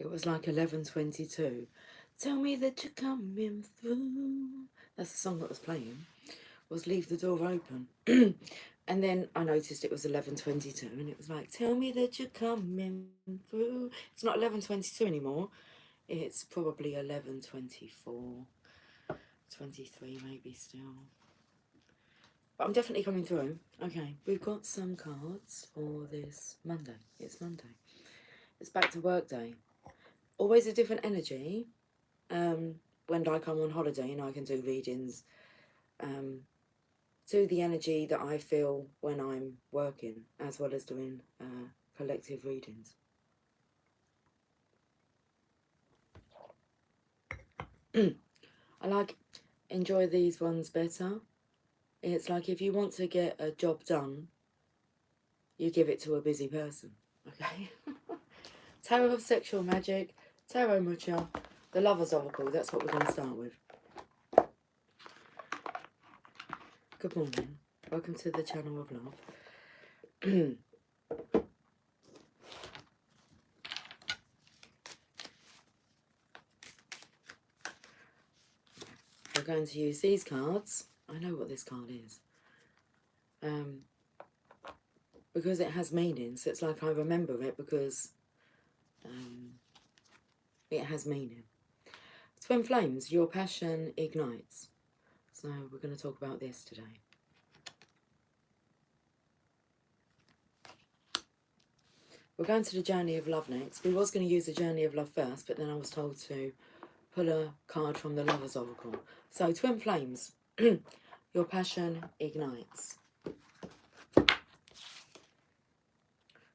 It was like 11:22. Tell me that you're coming through. That's the song that was playing. Was Leave the Door Open. And then I noticed it was 11:22, and it was like, tell me that you're coming through. It's not 11:22 anymore. It's probably 11:24, 23 maybe still. But I'm definitely coming through. Okay, we've got some cards for this Monday. It's Monday. It's back to work day. Always a different energy. When I come on holiday and I can do readings, to the energy that I feel when I'm working, as well as doing collective readings. I enjoy these ones better. It's like if you want to get a job done, you give it to a busy person. Okay. Tarot of Sexual Magic, Tarot Mucha, the Lover's Oracle. That's what we're going to start with. Good morning. Welcome to the Channel of Love. We're going to use these cards. I know what this card is. Because it has meaning, so it's like I remember it because it has meaning. Twin Flames, your passion ignites. So we're going to talk about this today. We're going to the Journey of Love next. We was going to use the Journey of Love first, but then I was told to pull a card from the Lover's Oracle. So, Twin Flames, your passion ignites.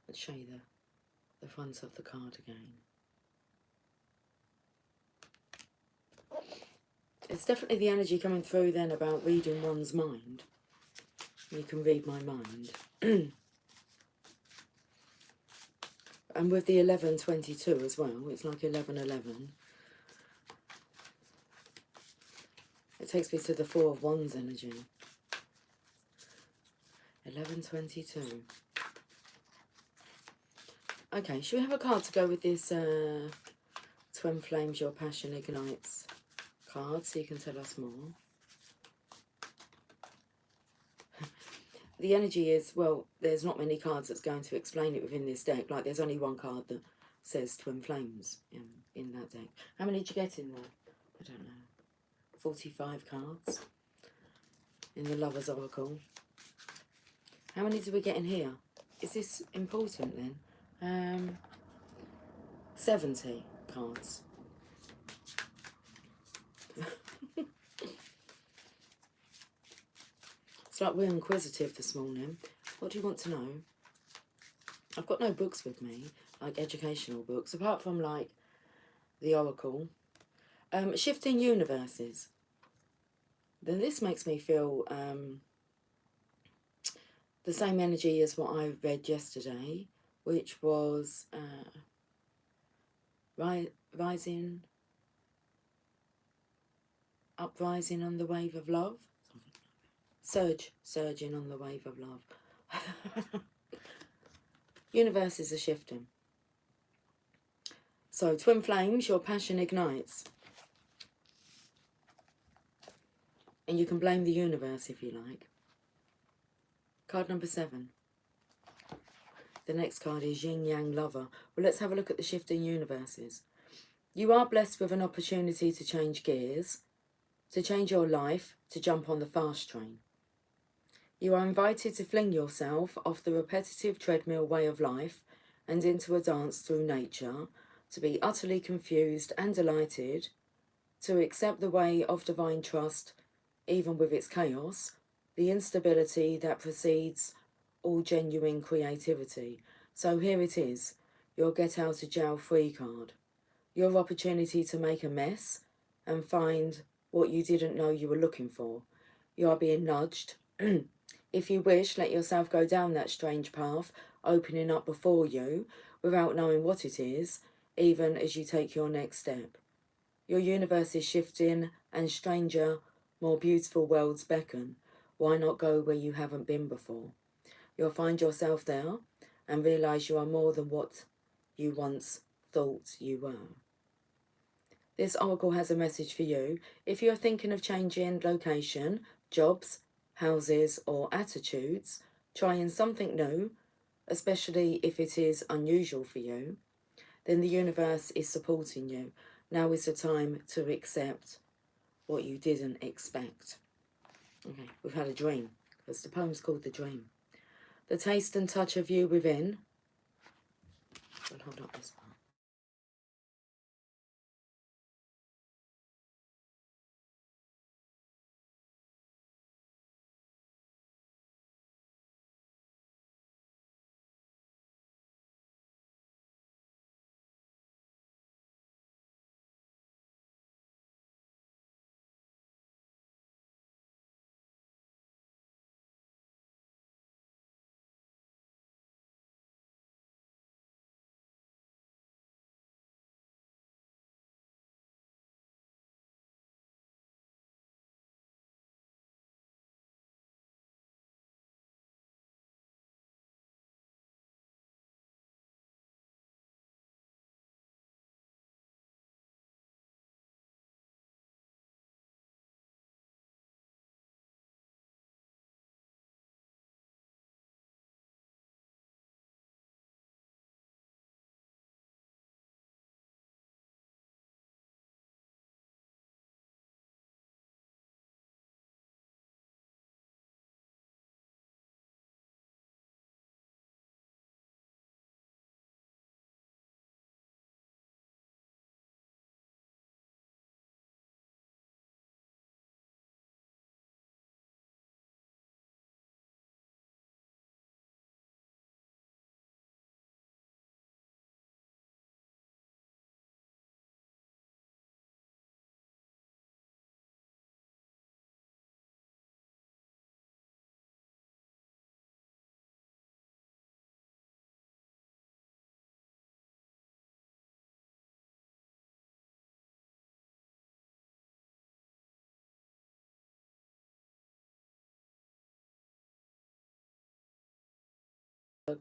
Let's show you the front of the card again. It's definitely the energy coming through then about reading one's mind. You can read my mind. And with the 11:22 as well, it's like 11:11. It takes me to the Four of Wands energy. 11:22. Okay, should we have a card to go with this Twin Flames, your passion ignites card, so you can tell us more? The energy is, well, there's not many cards that's going to explain it within this deck. Like, there's only one card that says Twin Flames in that deck. How many did you get in there? I don't know. 45 cards in the Lover's Oracle. How many did we get in here? Is this important then? 70 cards. It's like we're inquisitive this morning. What do you want to know? I've got no books with me, like educational books, apart from like the Oracle. Shifting universes. Then this makes me feel the same energy as what I read yesterday, which was uprising on the wave of love. Surging on the wave of love. Universes are shifting. So, Twin Flames, your passion ignites. And you can blame the universe if you like. Card number 7. The next card is Yin Yang Lover. Well, let's have a look at the shifting universes. You are blessed with an opportunity to change gears, to change your life, to jump on the fast train. You are invited to fling yourself off the repetitive treadmill way of life and into a dance through nature, to be utterly confused and delighted, to accept the way of divine trust, even with its chaos, the instability that precedes all genuine creativity. So here it is, your get out of jail free card. Your opportunity to make a mess and find what you didn't know you were looking for. You are being nudged. If you wish, let yourself go down that strange path, opening up before you, without knowing what it is, even as you take your next step. Your universe is shifting, and stranger, more beautiful worlds beckon. Why not go where you haven't been before? You'll find yourself there, and realise you are more than what you once thought you were. This oracle has a message for you. If you're thinking of changing location, jobs, houses, or attitudes, trying something new, especially if it is unusual for you, then the universe is supporting you. Now is the time to accept what you didn't expect. Okay, we've had a dream, because the poem's called The Dream. The taste and touch of you within. I'll hold up this part.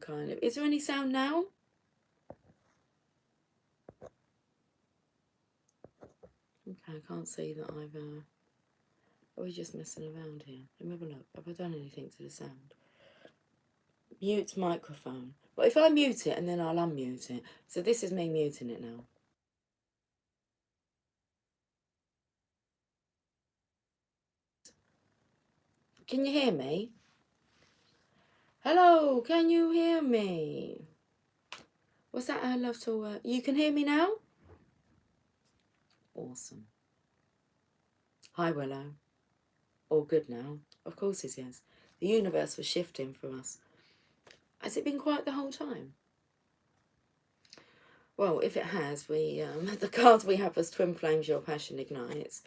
Kind of. Is there any sound now? Okay, I can't see that I've... Are we just messing around here? Let me have a look. Have I done anything to the sound? Mute microphone. But if I mute it and then I'll unmute it. So this is me muting it now. Can you hear me? Hello, can you hear me? What's that? I love to... You can hear me now? Awesome. Hi, Willow. All good now? Of course it is. The universe was shifting for us. Has it been quiet the whole time? Well, if it has, we the cards we have as Twin Flames, Your Passion Ignites.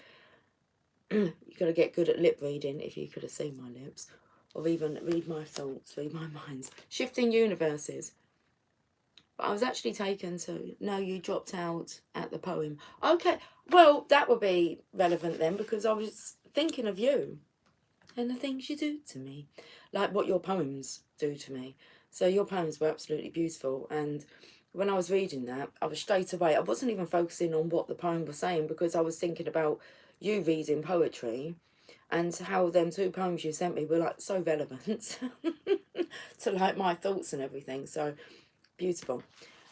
You got to get good at lip reading, if you could have seen my lips. Or even read my thoughts, read my minds. Shifting universes. But I was actually taken to... No, you dropped out at the poem. Okay, well, that would be relevant then, because I was thinking of you. And the things you do to me. Like what your poems do to me. So your poems were absolutely beautiful. And when I was reading that, I was straight away... I wasn't even focusing on what the poem was saying, because I was thinking about you reading poetry and how them two poems you sent me were like so relevant to like my thoughts and everything. So beautiful.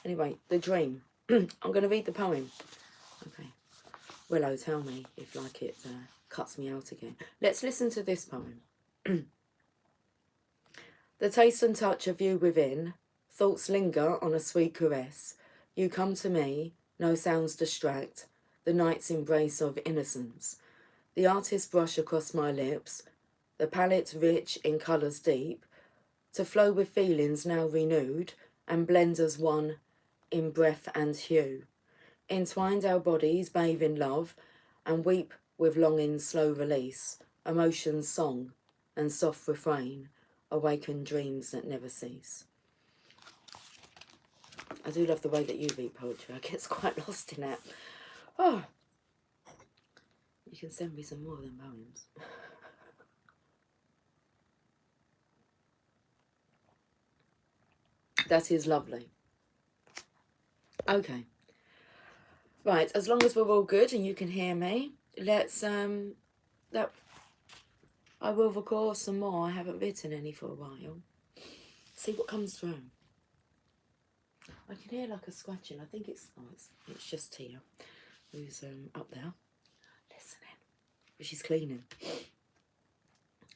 Anyway, The Dream. I'm going to read the poem. Okay. Willow, tell me if like it cuts me out again. Let's listen to this poem. The taste and touch of you within, thoughts linger on a sweet caress. You come to me, no sounds distract, the night's embrace of innocence. The artist's brush across my lips, the palette rich in colours deep, to flow with feelings now renewed, and blend as one in breath and hue. Entwined our bodies bathe in love, and weep with longing's slow release, emotion's song, and soft refrain, awaken dreams that never cease. I do love the way that you read poetry. I get quite lost in it. Oh, you can send me some more than poems. That is lovely. Okay, Right, as long as we're all good and you can hear me, let's, that I will record some more. I haven't written any for a while. See what comes through. I can hear like a scratching. I think it's just Tia, who's up there listening. But she's cleaning.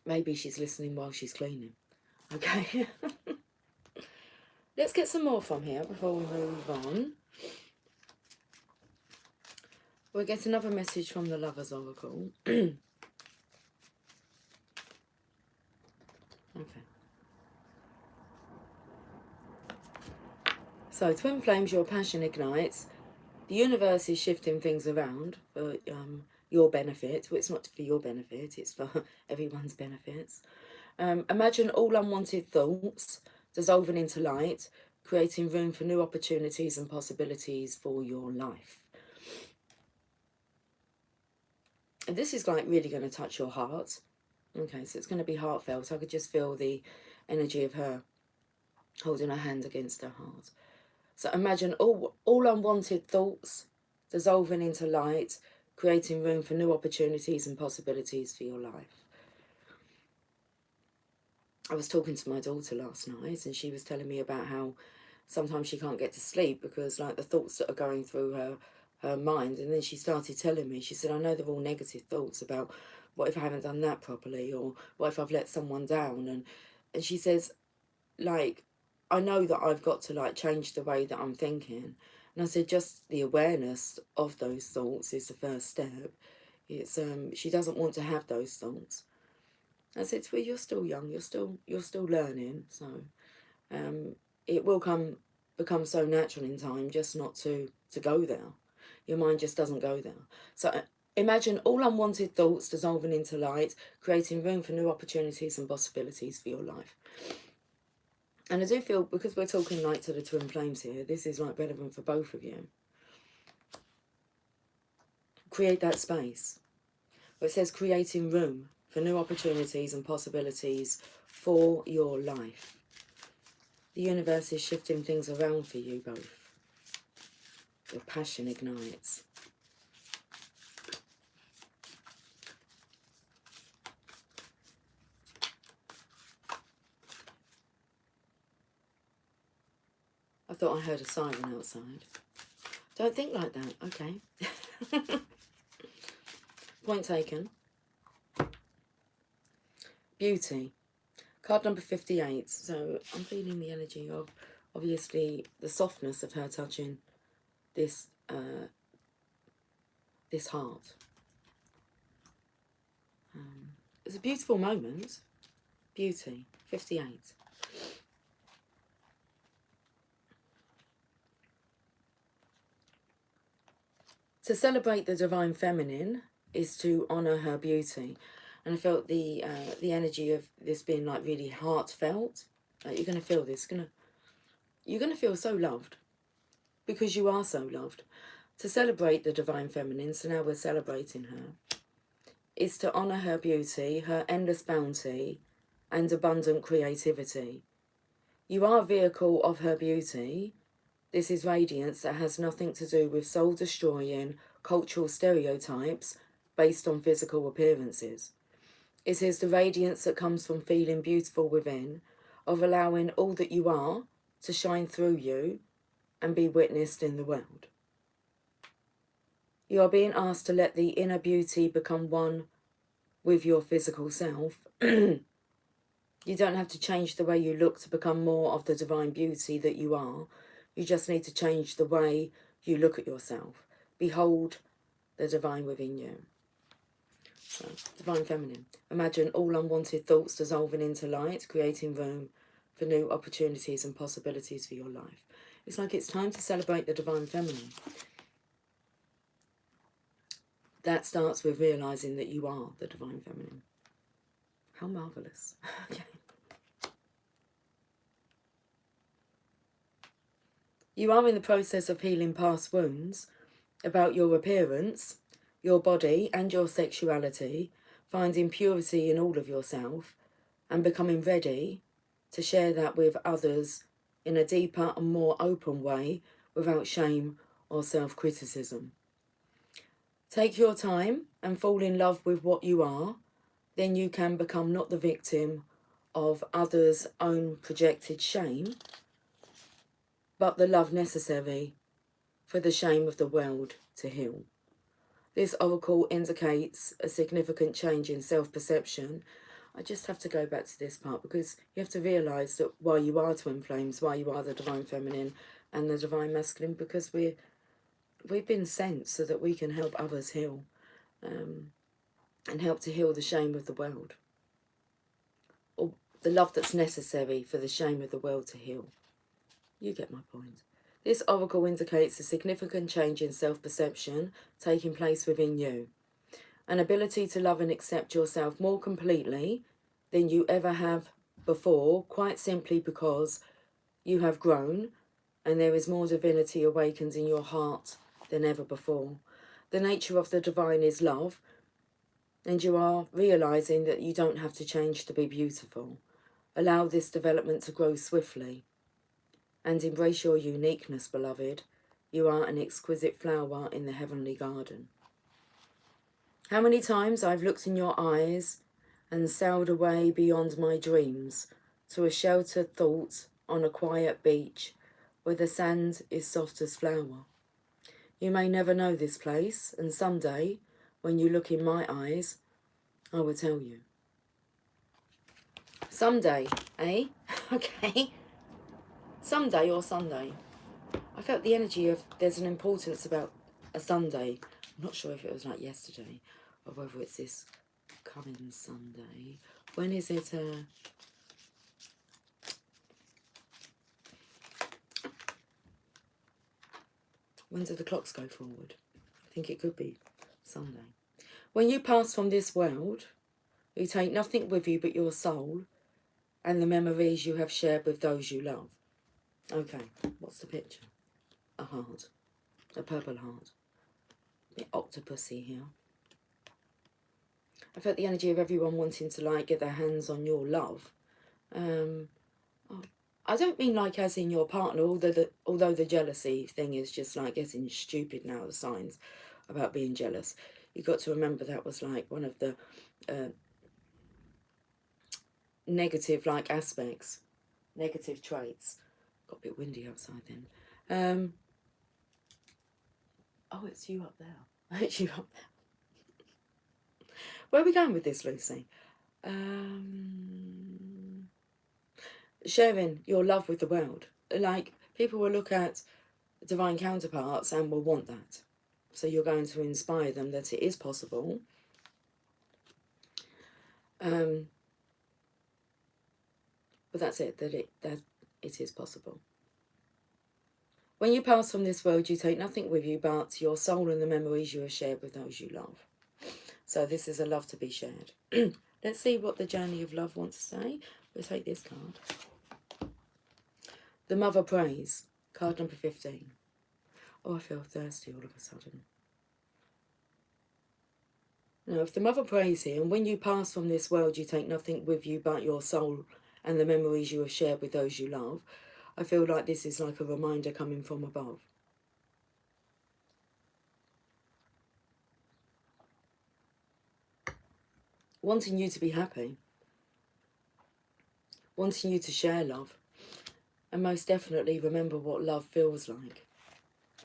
Maybe she's listening while she's cleaning. Okay. Let's get some more from here before we move on. We'll get another message from the Lover's Oracle. Okay. So, Twin Flames, your passion ignites. The universe is shifting things around for your benefit. Well, it's not for your benefit, it's for everyone's benefits. Imagine all unwanted thoughts dissolving into light, creating room for new opportunities and possibilities for your life. And this is like really going to touch your heart. Okay, so it's going to be heartfelt. I could just feel the energy of her holding her hand against her heart. So imagine all unwanted thoughts dissolving into light, creating room for new opportunities and possibilities for your life. I was talking to my daughter last night and she was telling me about how sometimes she can't get to sleep because like the thoughts that are going through her mind. And then she started telling me, she said, I know they're all negative thoughts about what if I haven't done that properly, or what if I've let someone down. And she says, like, I know that I've got to like change the way that I'm thinking. And I said, just the awareness of those thoughts is the first step. It's she doesn't want to have those thoughts. I said to her, you're still young, you're still learning, so it will become so natural in time just not to go there. Your mind just doesn't go there. So imagine all unwanted thoughts dissolving into light, creating room for new opportunities and possibilities for your life. And I do feel, because we're talking like to the Twin Flames here, this is like relevant for both of you. Create that space. It says creating room for new opportunities and possibilities for your life. The universe is shifting things around for you both. Your passion ignites. I thought I heard a siren outside. Don't think like that, okay. Point taken. Beauty. Card number 58. So I'm feeling the energy of, obviously, the softness of her touching this this heart. It's a beautiful moment. Beauty. 58. To celebrate the divine feminine is to honour her beauty. And I felt the energy of this being like really heartfelt. You're going to feel this. You're going to feel so loved. Because you are so loved. To celebrate the divine feminine, so now we're celebrating her, is to honour her beauty, her endless bounty, and abundant creativity. You are a vehicle of her beauty. This is radiance that has nothing to do with soul-destroying cultural stereotypes based on physical appearances. It is the radiance that comes from feeling beautiful within, of allowing all that you are to shine through you and be witnessed in the world. You are being asked to let the inner beauty become one with your physical self. You don't have to change the way you look to become more of the divine beauty that you are. You just need to change the way you look at yourself. Behold the divine within you. So, divine feminine. Imagine all unwanted thoughts dissolving into light, creating room for new opportunities and possibilities for your life. It's like it's time to celebrate the divine feminine. That starts with realising that you are the divine feminine. How marvellous. Okay. You are in the process of healing past wounds about your appearance, your body and your sexuality, finding purity in all of yourself and becoming ready to share that with others in a deeper and more open way without shame or self-criticism. Take your time and fall in love with what you are. Then you can become not the victim of others' own projected shame, but the love necessary for the shame of the world to heal. This oracle indicates a significant change in self-perception. I just have to go back to this part because you have to realise that while you are twin flames, while you are the divine feminine and the divine masculine, because we've been sent so that we can help others heal, and help to heal the shame of the world, or the love that's necessary for the shame of the world to heal. You get my point. This oracle indicates a significant change in self-perception taking place within you. An ability to love and accept yourself more completely than you ever have before, quite simply because you have grown and there is more divinity awakened in your heart than ever before. The nature of the divine is love, and you are realising that you don't have to change to be beautiful. Allow this development to grow swiftly and embrace your uniqueness, beloved. You are an exquisite flower in the heavenly garden. How many times I've looked in your eyes and sailed away beyond my dreams to a sheltered thought on a quiet beach where the sand is soft as flour. You may never know this place, and someday, when you look in my eyes, I will tell you. Someday, eh? Okay. Someday or Sunday. I felt the energy of there's an importance about a Sunday. I'm not sure if it was like yesterday or whether it's this coming Sunday. When is it? When do the clocks go forward? I think it could be Sunday. When you pass from this world, you take nothing with you but your soul and the memories you have shared with those you love. Okay, what's the picture? A heart. A purple heart. A bit octopusy here. I felt the energy of everyone wanting to like get their hands on your love. I don't mean like as in your partner, although the jealousy thing is just like getting stupid now, the signs about being jealous. You've got to remember that was like one of the negative like aspects, negative traits. Got a bit windy outside then. Oh, it's you up there. It's you up there. Where are we going with this, Lucy? Sharing your love with the world. Like, people will look at divine counterparts and will want that. So you're going to inspire them that it is possible. But that's it, that it is possible. When you pass from this world, you take nothing with you but your soul and the memories you have shared with those you love. So this is a love to be shared. Let's see what the journey of love wants to say. We'll take this card. The Mother Prays, card number 15. Oh, I feel thirsty all of a sudden. Now, if the Mother prays here, and when you pass from this world, you take nothing with you but your soul and the memories you have shared with those you love, I feel like this is like a reminder coming from above. Wanting you to be happy. Wanting you to share love. And most definitely remember what love feels like.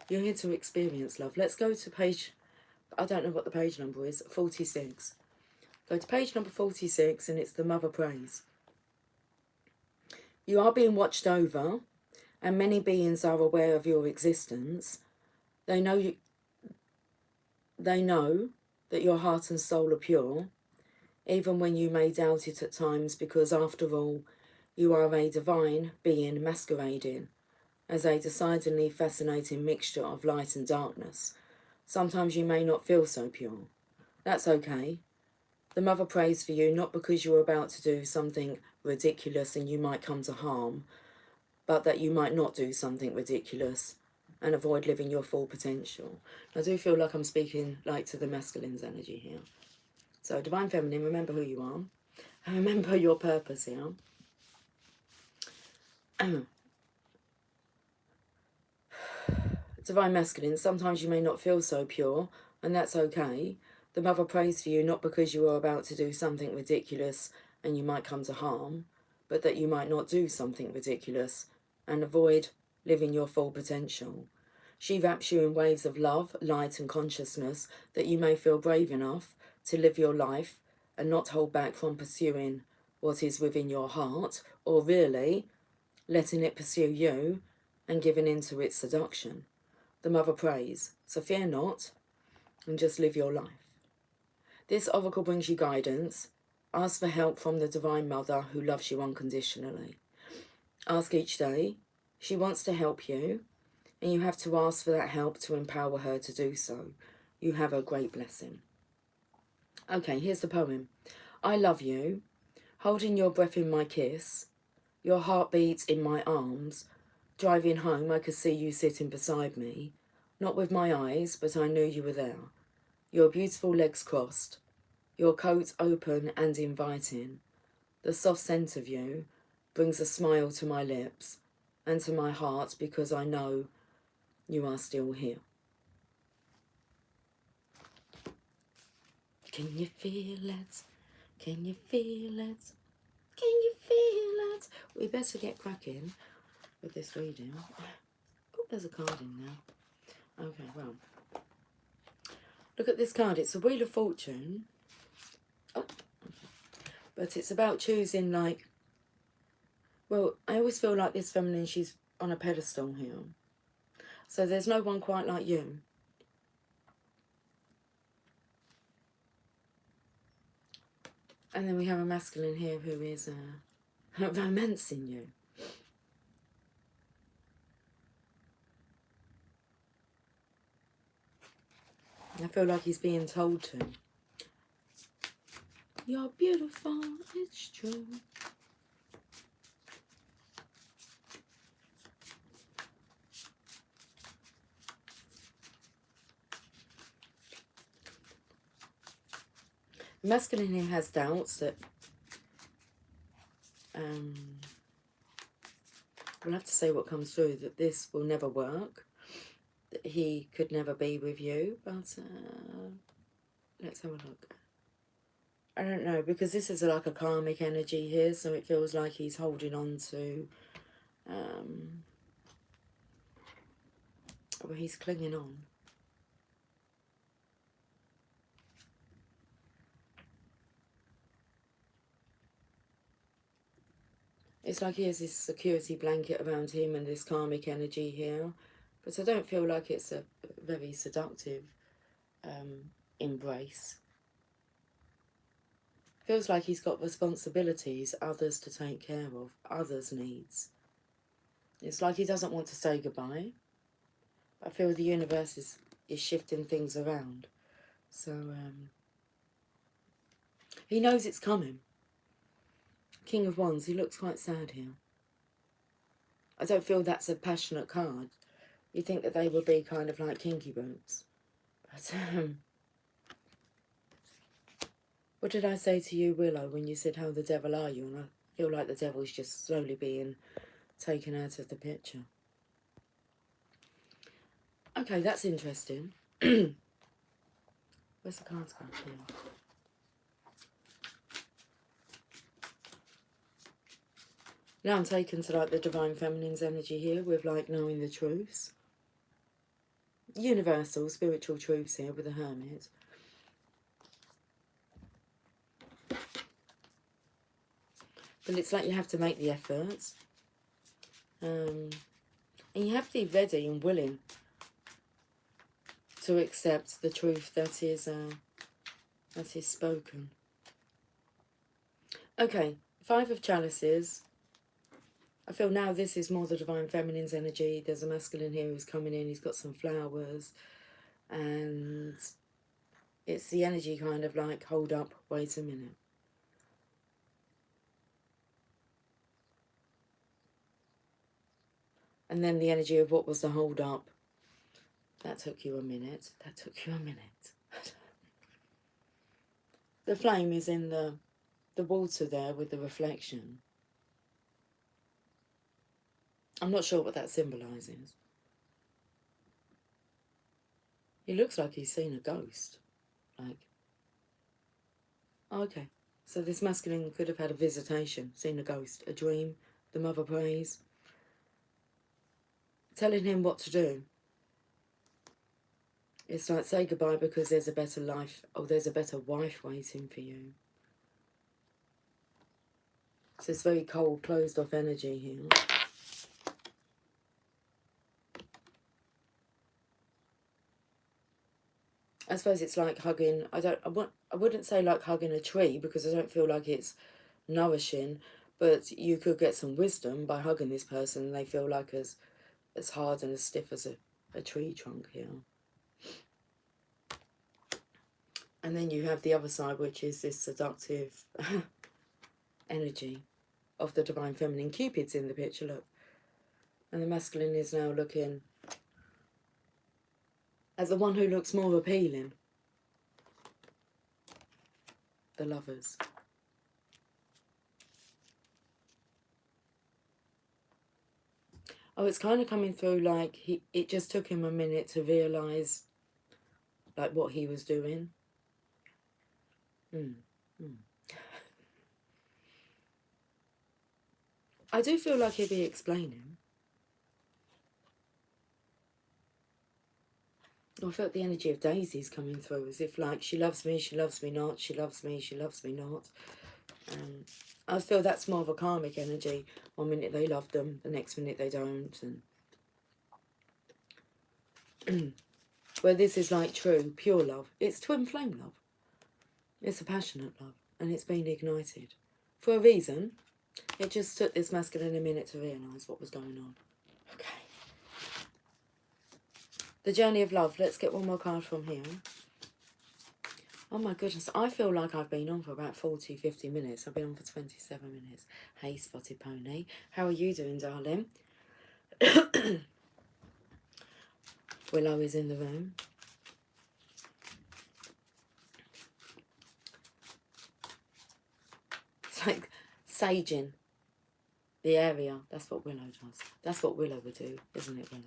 You're here to experience love. Let's go to page, I don't know what the page number is, 46. Go to page number 46 and it's the Mother Prays. You are being watched over and many beings are aware of your existence. They know that your heart and soul are pure, even when you may doubt it at times, because after all, you are a divine being masquerading as a decidedly fascinating mixture of light and darkness. Sometimes you may not feel so pure. That's okay. The Mother prays for you, not because you're about to do something ridiculous and you might come to harm, but that you might not do something ridiculous and avoid living your full potential. I do feel like I'm speaking like to the masculine's energy here. So Divine Feminine, remember who you are. And remember your purpose here. Divine Masculine, sometimes you may not feel so pure and that's okay. The mother prays for you not because you are about to do something ridiculous and you might come to harm, but that you might not do something ridiculous and avoid living your full potential. She wraps you in waves of love, light and consciousness that you may feel brave enough to live your life and not hold back from pursuing what is within your heart, or really letting it pursue you and giving in to its seduction. The mother prays, so fear not and just live your life. This oracle brings you guidance. Ask for help from the Divine Mother who loves you unconditionally. Ask each day. She wants to help you, and you have to ask for that help to empower her to do so. You have a great blessing. Okay, here's the poem. I love you, holding your breath in my kiss, your heartbeats in my arms. Driving home, I could see you sitting beside me, not with my eyes, but I knew you were there. Your beautiful legs crossed, your coat open and inviting. The soft scent of you brings a smile to my lips and to my heart because I know you are still here. Can you feel it? Can you feel it? Can you feel it? We better get cracking with this reading. Oh, there's a card in there. Okay, well. Look at this card. It's a Wheel of Fortune. Oh. But it's about choosing, like... Well, I always feel like this feminine, she's on a pedestal here. So there's no one quite like you. And then we have a masculine here who is romancing you. I feel like he's being told to. You're beautiful, it's true. Masculine here has doubts that we'll have to say what comes through, that this will never work, that he could never be with you, but let's have a look. I don't know, because this is like a karmic energy here, so it feels like he's holding on to, well, he's clinging on. It's like he has this security blanket around him and this karmic energy here. But I don't feel like it's a very seductive embrace. Feels like he's got responsibilities, others to take care of, others' needs. It's like he doesn't want to say goodbye. I feel the universe is shifting things around. So, he knows it's coming. King of Wands, he looks quite sad here. I don't feel that's a passionate card. You think that they would be kind of like kinky boots. But, what did I say to you, Willow, when you said, how the devil are you? And I feel like the devil's just slowly being taken out of the picture. Okay, that's interesting. Where's the cards gone here? Now I'm taken to like the Divine Feminine's energy here with like knowing the truths. Universal, spiritual truths here with the Hermit. But it's like you have to make the efforts. And you have to be ready and willing to accept the truth that is spoken. Okay, Five of Chalices. I feel now this is more the Divine Feminine's energy. There's a masculine here who's coming in. He's got some flowers. And it's the energy kind of like, hold up, wait a minute. And then the energy of what was the hold up. That took you a minute. That took you a minute. The flame is in the water there with the reflection. I'm not sure what that symbolises. He looks like he's seen a ghost. Like, oh, okay. So this masculine could have had a visitation, seen a ghost, a dream. The mother prays, telling him what to do. It's like, say goodbye because there's a better life. Oh, there's a better wife waiting for you. So it's very cold, closed off energy here. I suppose it's like hugging, I wouldn't say like hugging a tree because I don't feel like it's nourishing, but you could get some wisdom by hugging this person and they feel like as hard and as stiff as a tree trunk here. And then you have the other side, which is this seductive energy of the divine feminine. Cupid's in the picture, look. And the masculine is now looking at the one who looks more appealing. The Lovers. Oh, it's kind of coming through like it just took him a minute to realise like what he was doing. I do feel like he'd be explaining. I felt the energy of daisies coming through, as if like she loves me not, she loves me not. I feel that's more of a karmic energy. One minute they love them, the next minute they don't. And where this is like true, pure love. It's twin flame love. It's a passionate love, and it's been ignited. For a reason, it just took this masculine a minute to realise what was going on. Okay. The journey of love. Let's get one more card from here. Oh my goodness, I feel like I've been on for about 40, 50 minutes. I've been on for 27 minutes. Hey, Spotted Pony. How are you doing, darling? Willow is in the room. It's like saging the area. That's what Willow does. That's what Willow would do, isn't it, Willow?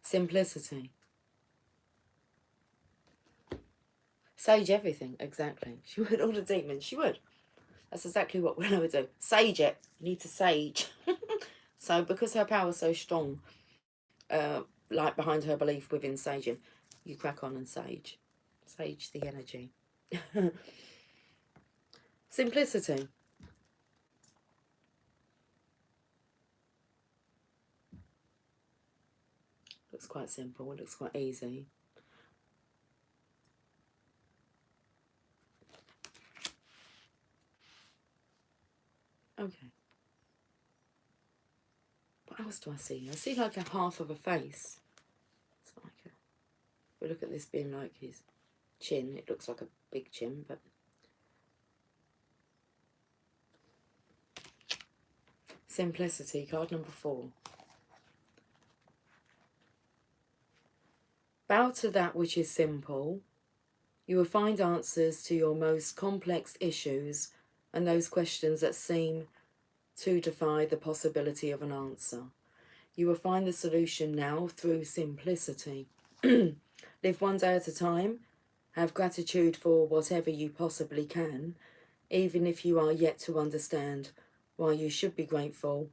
Simplicity. Sage everything, exactly. She would, all the demons, she would. That's exactly what Willow would do. Sage it. You need to sage. So because her power is so strong, like behind her belief within saging, you crack on and sage. Sage the energy. Simplicity. Looks quite simple. It looks quite easy. Okay. What else do I see? I see like a half of a face. It's like if we look at this being like his chin, it looks like a big chin, but simplicity, card number 4. Bow to that which is simple. You will find answers to your most complex issues and those questions that seem to defy the possibility of an answer. You will find the solution now through simplicity. Live one day at a time. Have gratitude for whatever you possibly can, even if you are yet to understand why you should be grateful,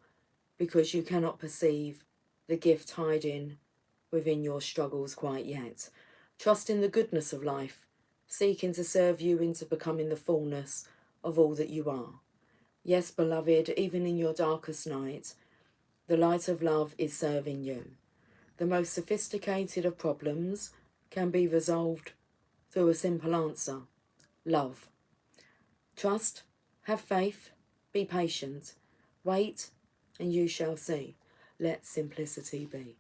because you cannot perceive the gift hiding within your struggles quite yet. Trust in the goodness of life, seeking to serve you into becoming the fullness of all that you are. Yes, beloved, even in your darkest night, the light of love is serving you. The most sophisticated of problems can be resolved through a simple answer: love. Trust, have faith, be patient, wait, and you shall see. Let simplicity be.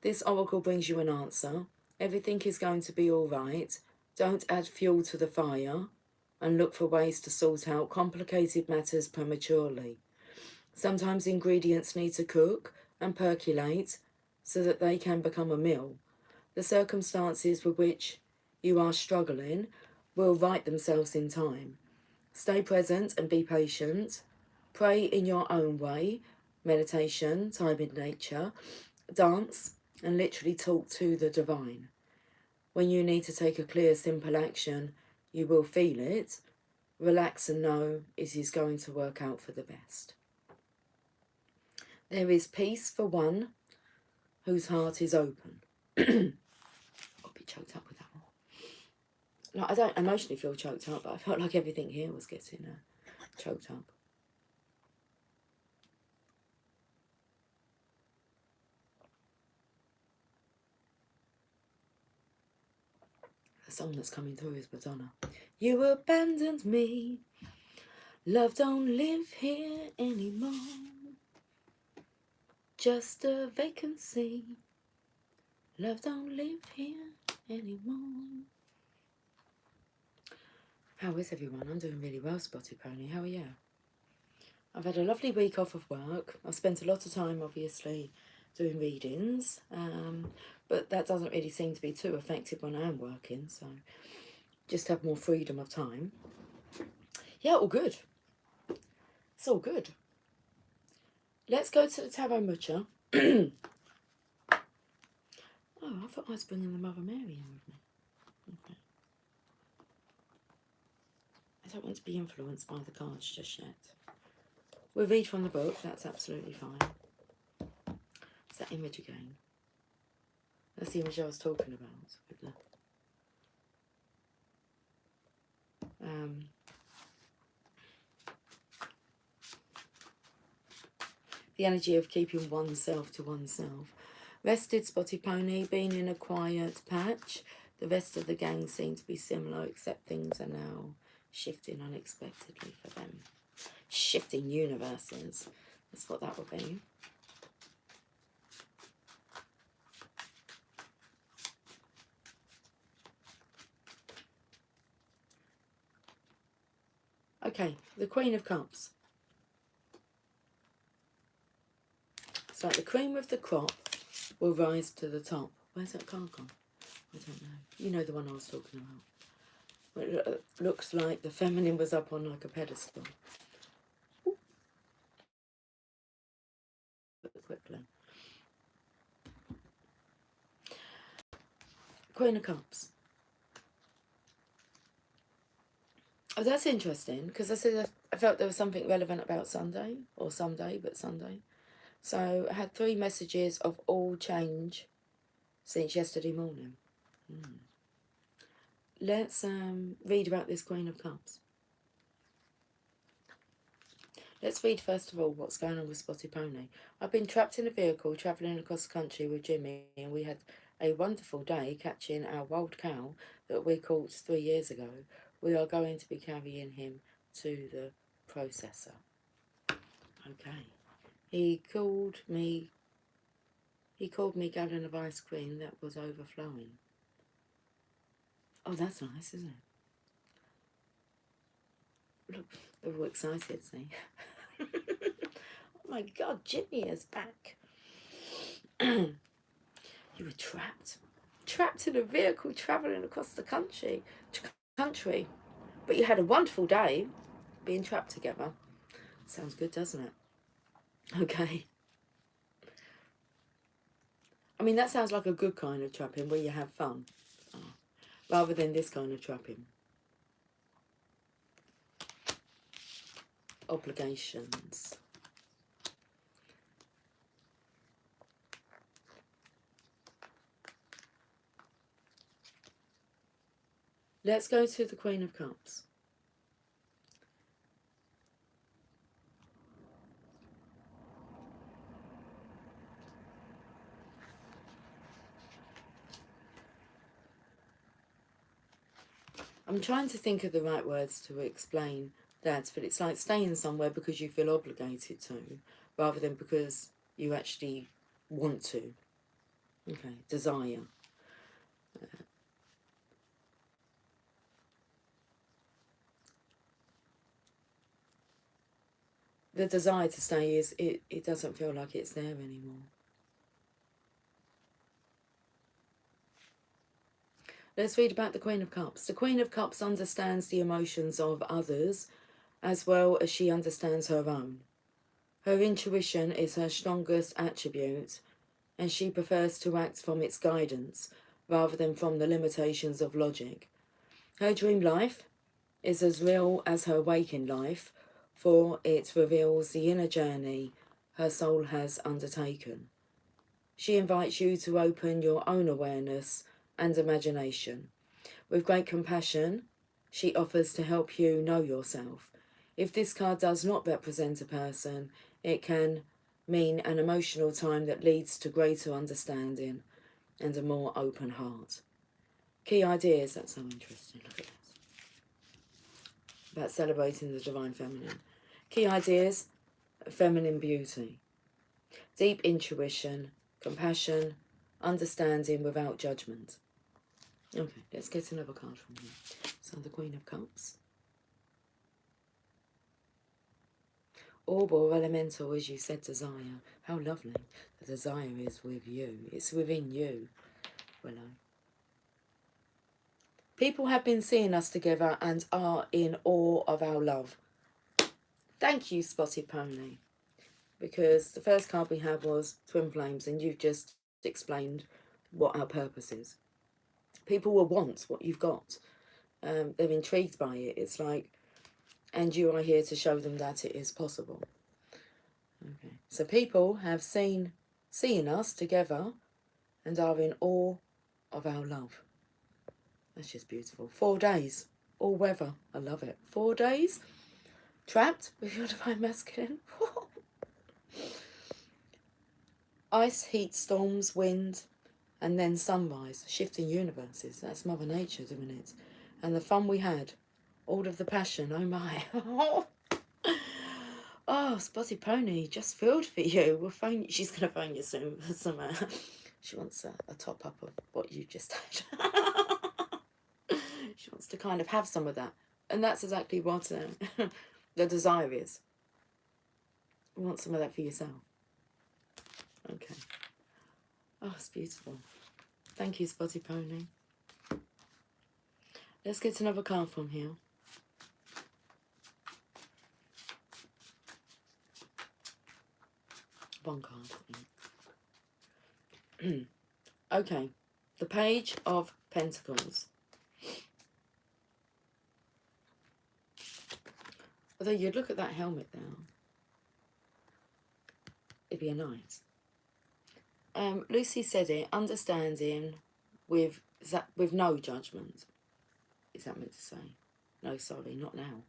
This oracle brings you an answer. Everything is going to be all right. Don't add fuel to the fire and look for ways to sort out complicated matters prematurely. Sometimes ingredients need to cook and percolate so that they can become a meal. The circumstances with which you are struggling will right themselves in time. Stay present and be patient. Pray in your own way, meditation, time in nature, dance, and literally talk to the divine. When you need to take a clear, simple action, you will feel it. Relax and know it is going to work out for the best. There is peace for one whose heart is open. I'll be choked up with that one. Like, I don't emotionally feel choked up, but I felt like everything here was getting choked up. The song that's coming through is Madonna. You abandoned me. Love don't live here anymore. Just a vacancy. Love don't live here anymore. How is everyone? I'm doing really well, Spotted Pony. How are you? I've had a lovely week off of work. I've spent a lot of time, obviously, doing readings, but that doesn't really seem to be too effective when I am working, so just have more freedom of time. Yeah, all good. It's all good. Let's go to the Tarot Mucha. Oh, I thought I was bringing the Mother Mary in with me. Okay. I don't want to be influenced by the cards just yet. We'll read from the book, that's absolutely fine. It's that image again. That's the image I was talking about with the energy of keeping oneself to oneself. Rested, Spotty Pony, been in a quiet patch. The rest of the gang seem to be similar, except things are now shifting unexpectedly for them. Shifting universes. That's what that would be. Okay, the Queen of Cups. It's like the cream of the crop will rise to the top. Where's that card gone? I don't know. You know the one I was talking about. It looks like the feminine was up on like a pedestal. Ooh. Quickly. Queen of Cups. Oh, that's interesting, because I said I felt there was something relevant about Sunday, or someday, but Sunday. So I had 3 messages of all change since yesterday morning. Let's read about this Queen of Cups. Let's read first of all what's going on with Spotty Pony. I've been trapped in a vehicle travelling across the country with Jimmy, and we had a wonderful day catching our wild cow that we caught 3 years ago. We are going to be carrying him to the processor. Okay. He called me gallon of ice cream that was overflowing. Oh, that's nice, isn't it? Look, they're all excited, see? Oh my God, Jimmy is back. You were trapped. Trapped in a vehicle travelling across the country. But you had a wonderful day being trapped together. Sounds good, doesn't it? Okay. I mean, that sounds like a good kind of trapping where you have fun. Rather than this kind of trapping. Obligations. Let's go to the Queen of Cups. I'm trying to think of the right words to explain that, but it's like staying somewhere because you feel obligated to, rather than because you actually want to. Okay, desire. The desire to stay is, it doesn't feel like it's there anymore. Let's read about the Queen of Cups. The Queen of Cups understands the emotions of others as well as she understands her own. Her intuition is her strongest attribute, and she prefers to act from its guidance rather than from the limitations of logic. Her dream life is as real as her waking life, for it reveals the inner journey her soul has undertaken. She invites you to open your own awareness and imagination. With great compassion, she offers to help you know yourself. If this card does not represent a person, it can mean an emotional time that leads to greater understanding and a more open heart. Key ideas, that's so interesting, look at this. About celebrating the divine feminine. Key ideas, feminine beauty. Deep intuition, compassion, understanding without judgment. Okay, let's get another card from here. So the Queen of Cups. Orb or elemental, as you said, desire. How lovely. The desire is with you. It's within you. Willow. People have been seeing us together and are in awe of our love. Thank you, Spotted Pony. Because the first card we had was Twin Flames, and you've just explained what our purpose is. People will want what you've got. They're intrigued by it. It's like, and you are here to show them that it is possible. Okay. So people have seen us together and are in awe of our love. That's just beautiful. 4 days. All weather. I love it. 4 days. Trapped with your divine masculine. Ice, heat, storms, wind, and then sunrise. Shifting universes. That's Mother Nature doing it. And the fun we had. All of the passion. Oh my. Oh, Spotty Pony, just filled for you. We'll phone you. She's going to phone you soon for some... she wants a top-up of what you just had. She wants to kind of have some of that. And that's exactly what the desire is. You want some of that for yourself. Okay. Oh, it's beautiful. Thank you, Spotty Pony. Let's get another card from here. One card. Okay. The Page of Pentacles. Although you'd look at that helmet now, it'd be a knight. Lucy said it, understanding with no judgment. Is that meant to say? No, sorry, not now.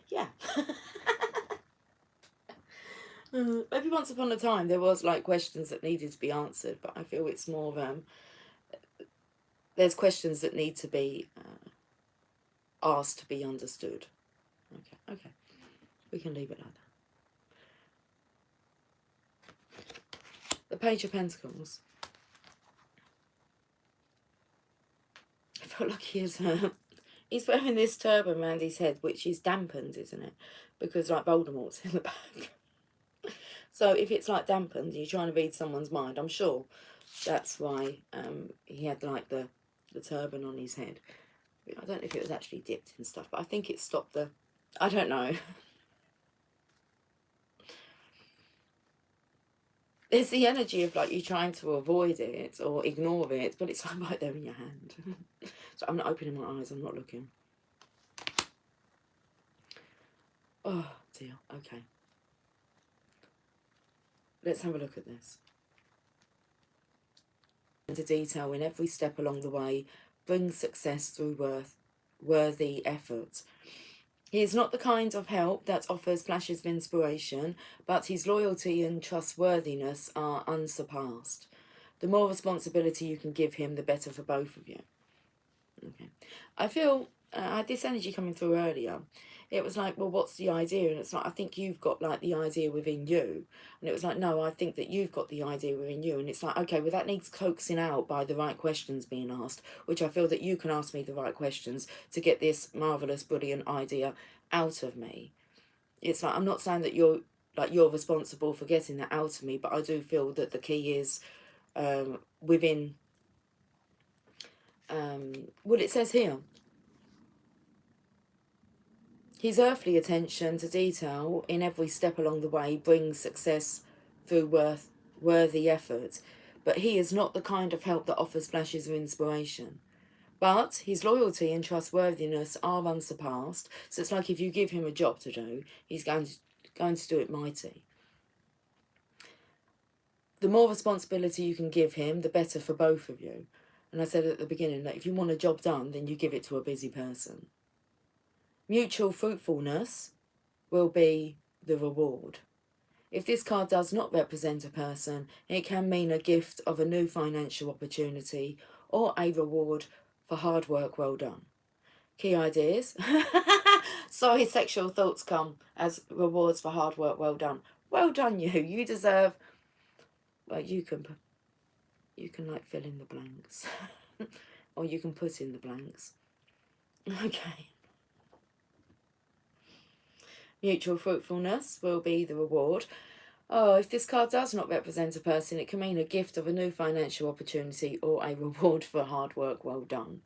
Yeah. Maybe once upon a time there was like questions that needed to be answered, but I feel it's more there's questions that need to be asked to be understood. Okay, we can leave it like that. The Page of Pentacles. I felt like he's wearing this turban around his head, which is dampened, isn't it? Because like Voldemort's in the back. So if it's like dampened, you're trying to read someone's mind, I'm sure that's why he had like the turban on his head. I don't know if it was actually dipped and stuff, but I think it stopped the... I don't know. There's the energy of like you trying to avoid it or ignore it, but it's like right there in your hand. So I'm not opening my eyes, I'm not looking. Oh dear, okay. Let's have a look at this. Into detail in every step along the way brings success through worthy effort. He is not the kind of help that offers flashes of inspiration, but his loyalty and trustworthiness are unsurpassed. The more responsibility you can give him, the better for both of you. Okay. I feel I had this energy coming through earlier. It was like, well, what's the idea? And it's like, I think you've got like the idea within you. And it was like, no, I think that you've got the idea within you. And it's like, okay, well, that needs coaxing out by the right questions being asked, which I feel that you can ask me the right questions to get this marvellous, brilliant idea out of me. It's like, I'm not saying that you're responsible for getting that out of me, but I do feel that the key is within, well, it says here, His earthly attention to detail in every step along the way brings success through worthy effort, but he is not the kind of help that offers flashes of inspiration. But his loyalty and trustworthiness are unsurpassed, so it's like if you give him a job to do, he's going to do it mighty. The more responsibility you can give him, the better for both of you. And I said at the beginning that if you want a job done, then you give it to a busy person. Mutual fruitfulness will be the reward. If this card does not represent a person, it can mean a gift of a new financial opportunity or a reward for hard work well done. Key ideas. Sorry, sexual thoughts come as rewards for hard work well done. Well done, you. You deserve... Well, you can like fill in the blanks. Or you can put in the blanks. Okay. Mutual fruitfulness will be the reward. Oh, if this card does not represent a person, it can mean a gift of a new financial opportunity or a reward for hard work well done.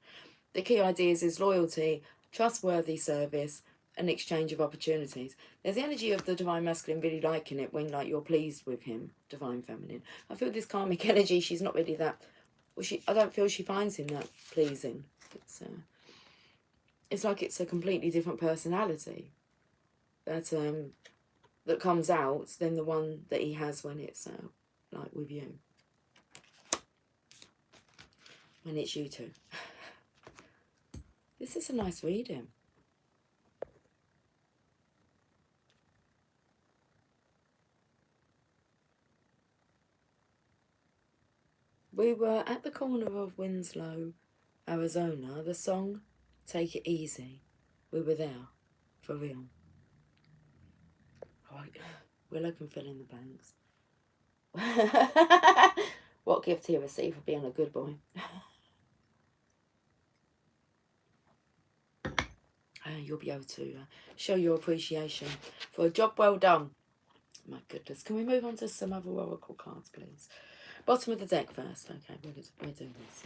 The key ideas is loyalty, trustworthy service, and exchange of opportunities. There's the energy of the Divine Masculine really liking it when like you're pleased with him, Divine Feminine. I feel this karmic energy, she's not really that... Well, I don't feel she finds him that pleasing. It's like it's a completely different personality that comes out than the one that he has when it's like with you. When it's you two. This is a nice reading. We were at the corner of Winslow, Arizona. The song, Take It Easy. We were there. For real. Alright, Willow can fill in the blanks. What gift he received for being a good boy. You'll be able to show your appreciation for a job well done. My goodness. Can we move on to some other oracle cards, please? Bottom of the deck first. Okay, we'll do this.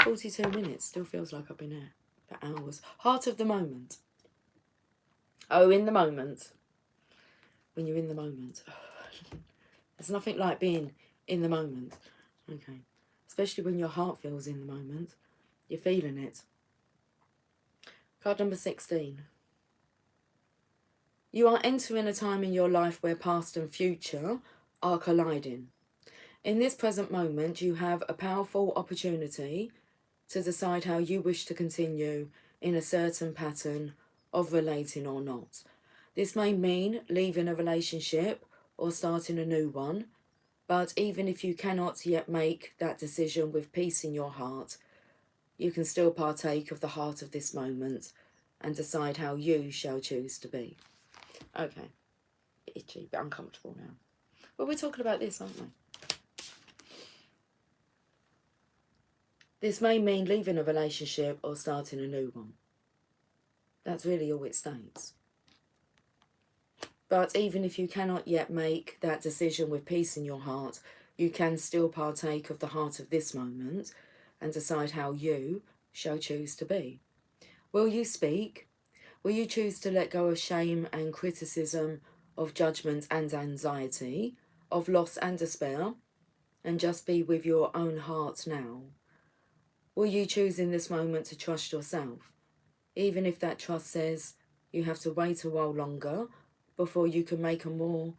42 minutes. Still feels like I've been here for hours. Heart of the moment. Oh, in the moment. When you're in the moment. There's nothing like being in the moment. Okay. Especially when your heart feels in the moment. You're feeling it. Card number 16. You are entering a time in your life where past and future are colliding. In this present moment, you have a powerful opportunity to decide how you wish to continue in a certain pattern of relating or not. This may mean leaving a relationship or starting a new one, but even if you cannot yet make that decision with peace in your heart, you can still partake of the heart of this moment and decide how you shall choose to be. Okay. Itchy, but uncomfortable now. Well, we're talking about this, aren't we? This may mean leaving a relationship or starting a new one. That's really all it states. But even if you cannot yet make that decision with peace in your heart, you can still partake of the heart of this moment and decide how you shall choose to be. Will you speak? Will you choose to let go of shame and criticism, of judgment and anxiety, of loss and despair, and just be with your own heart now? Will you choose in this moment to trust yourself, even if that trust says you have to wait a while longer before you can make a more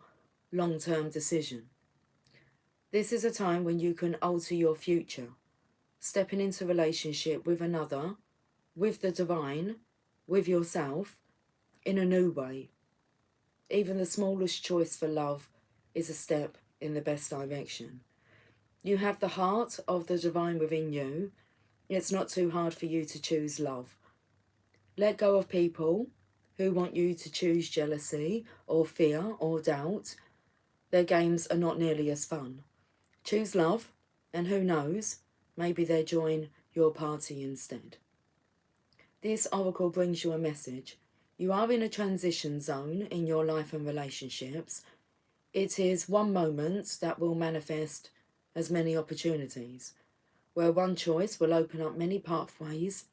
long-term decision? This is a time when you can alter your future, stepping into relationship with another, with the divine, with yourself, in a new way. Even the smallest choice for love is a step in the best direction. You have the heart of the divine within you. It's not too hard for you to choose love. Let go of people who want you to choose jealousy or fear or doubt. Their games are not nearly as fun. Choose love, and who knows, maybe they'll join your party instead. This oracle brings you a message. You are in a transition zone in your life and relationships. It is one moment that will manifest as many opportunities, where one choice will open up many pathways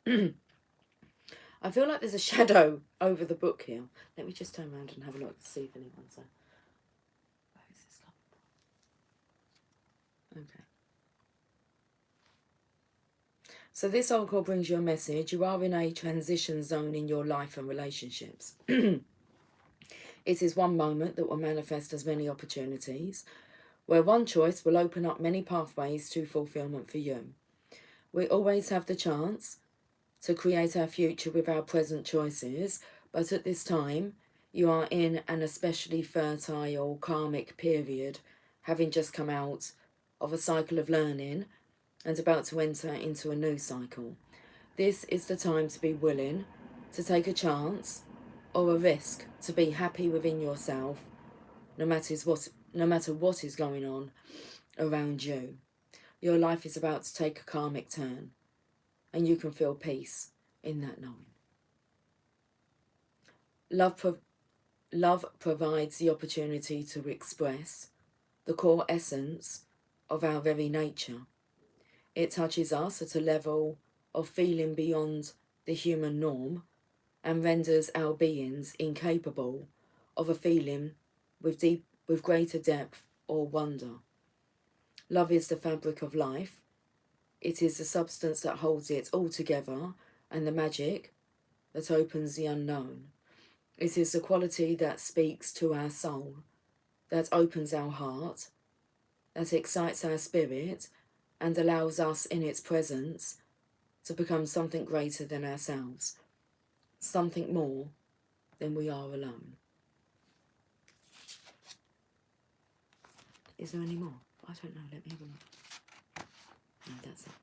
I feel like there's a shadow over the book here. Let me just turn around and have a look to see if anyone's there. Where is this coming from? Okay. So this oracle brings you a message. You are in a transition zone in your life and relationships. It is one moment that will manifest as many opportunities, where one choice will open up many pathways to fulfillment for you. We always have the chance to create our future with our present choices, but at this time, you are in an especially fertile karmic period, having just come out of a cycle of learning and about to enter into a new cycle. This is the time to be willing to take a chance or a risk, to be happy within yourself, no matter what is going on around you. Your life is about to take a karmic turn, and you can feel peace in that knowing. Love provides the opportunity to express the core essence of our very nature. It touches us at a level of feeling beyond the human norm and renders our beings incapable of a feeling with greater depth or wonder. Love is the fabric of life. It is the substance that holds it all together and the magic that opens the unknown. It is the quality that speaks to our soul, that opens our heart, that excites our spirit and allows us in its presence to become something greater than ourselves, something more than we are alone. Is there any more? I don't know, let me have a look. No, that's it.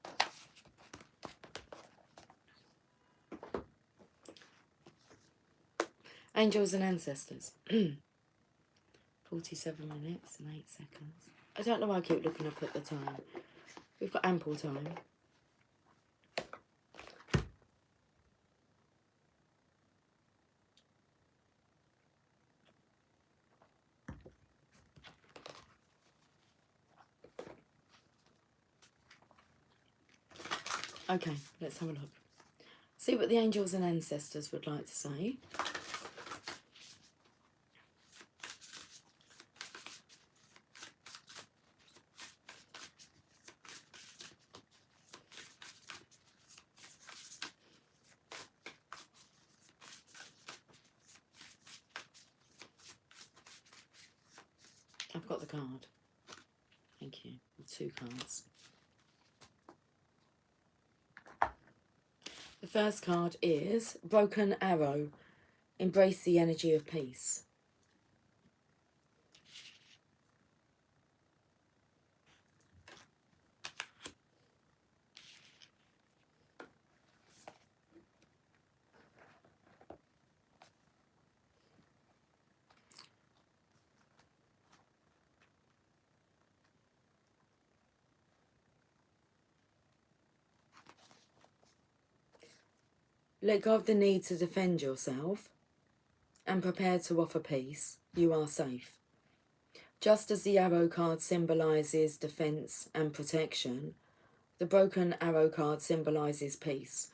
Angels and ancestors. 47 minutes and 8 seconds. I don't know why I keep looking up at the time. We've got ample time. Okay, let's have a look. See what the angels and ancestors would like to say. I've got the card. Thank you. 2 cards. The first card is Broken Arrow. Embrace the energy of peace. Let go of the need to defend yourself and prepare to offer peace. You are safe. Just as the arrow card symbolises defence and protection, the broken arrow card symbolises peace.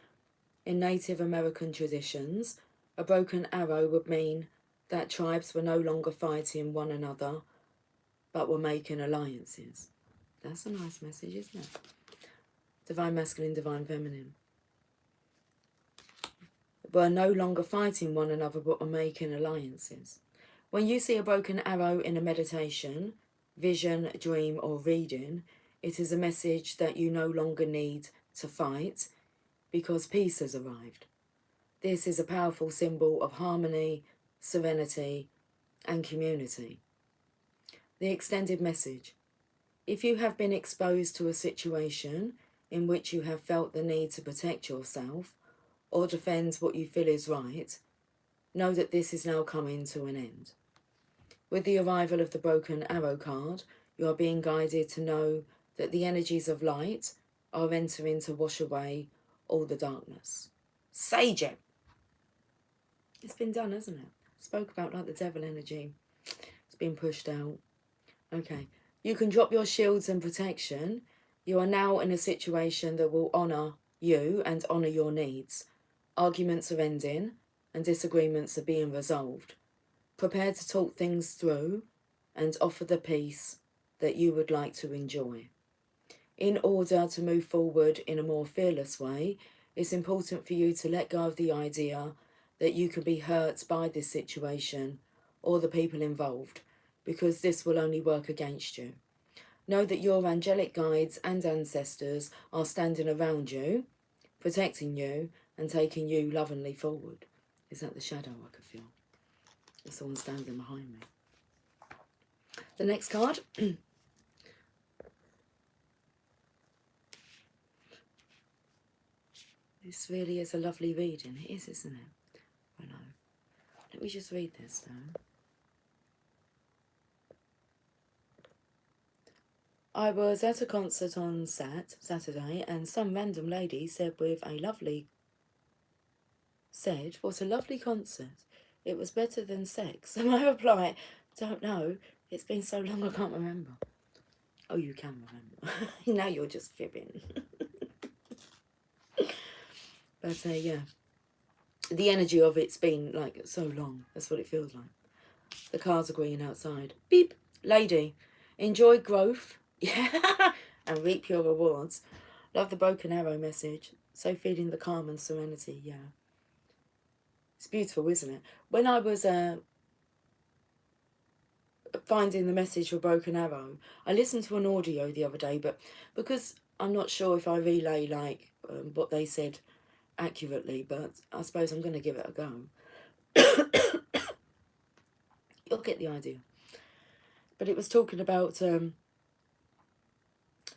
In Native American traditions, a broken arrow would mean that tribes were no longer fighting one another, but were making alliances. That's a nice message, isn't it? Divine Masculine, Divine Feminine. Were no longer fighting one another, but were making alliances. When you see a broken arrow in a meditation, vision, dream, or reading, it is a message that you no longer need to fight because peace has arrived. This is a powerful symbol of harmony, serenity, and community. The extended message. If you have been exposed to a situation in which you have felt the need to protect yourself or defend what you feel is right, know that this is now coming to an end. With the arrival of the broken arrow card, you are being guided to know that the energies of light are entering to wash away all the darkness. Sage it! It's been done, hasn't it? Spoke about like the devil energy. It's been pushed out. Okay. You can drop your shields and protection. You are now in a situation that will honour you and honour your needs. Arguments are ending and disagreements are being resolved. Prepare to talk things through and offer the peace that you would like to enjoy. In order to move forward in a more fearless way, it's important for you to let go of the idea that you can be hurt by this situation or the people involved, because this will only work against you. Know that your angelic guides and ancestors are standing around you, protecting you and taking you lovingly forward. Is that the shadow I could feel? There's someone standing behind me. The next card. This really is a lovely reading. It is, isn't it? I know. Let me just read this though. I was at a concert on Saturday, and some random lady said what a lovely concert. It was better than sex. And my reply, don't know. It's been so long I can't remember. Oh, you can remember. Now you're just fibbing. But yeah, the energy of it's been like so long. That's what it feels like. The cars are green outside. Beep. Lady, enjoy growth. Yeah. And reap your rewards. Love the broken arrow message. So feeling the calm and serenity. Yeah. It's beautiful, isn't it? When I was finding the message for broken arrow, I listened to an audio the other day, but because I'm not sure if I relay like what they said accurately, but I suppose I'm going to give it a go. You'll get the idea. But it was talking about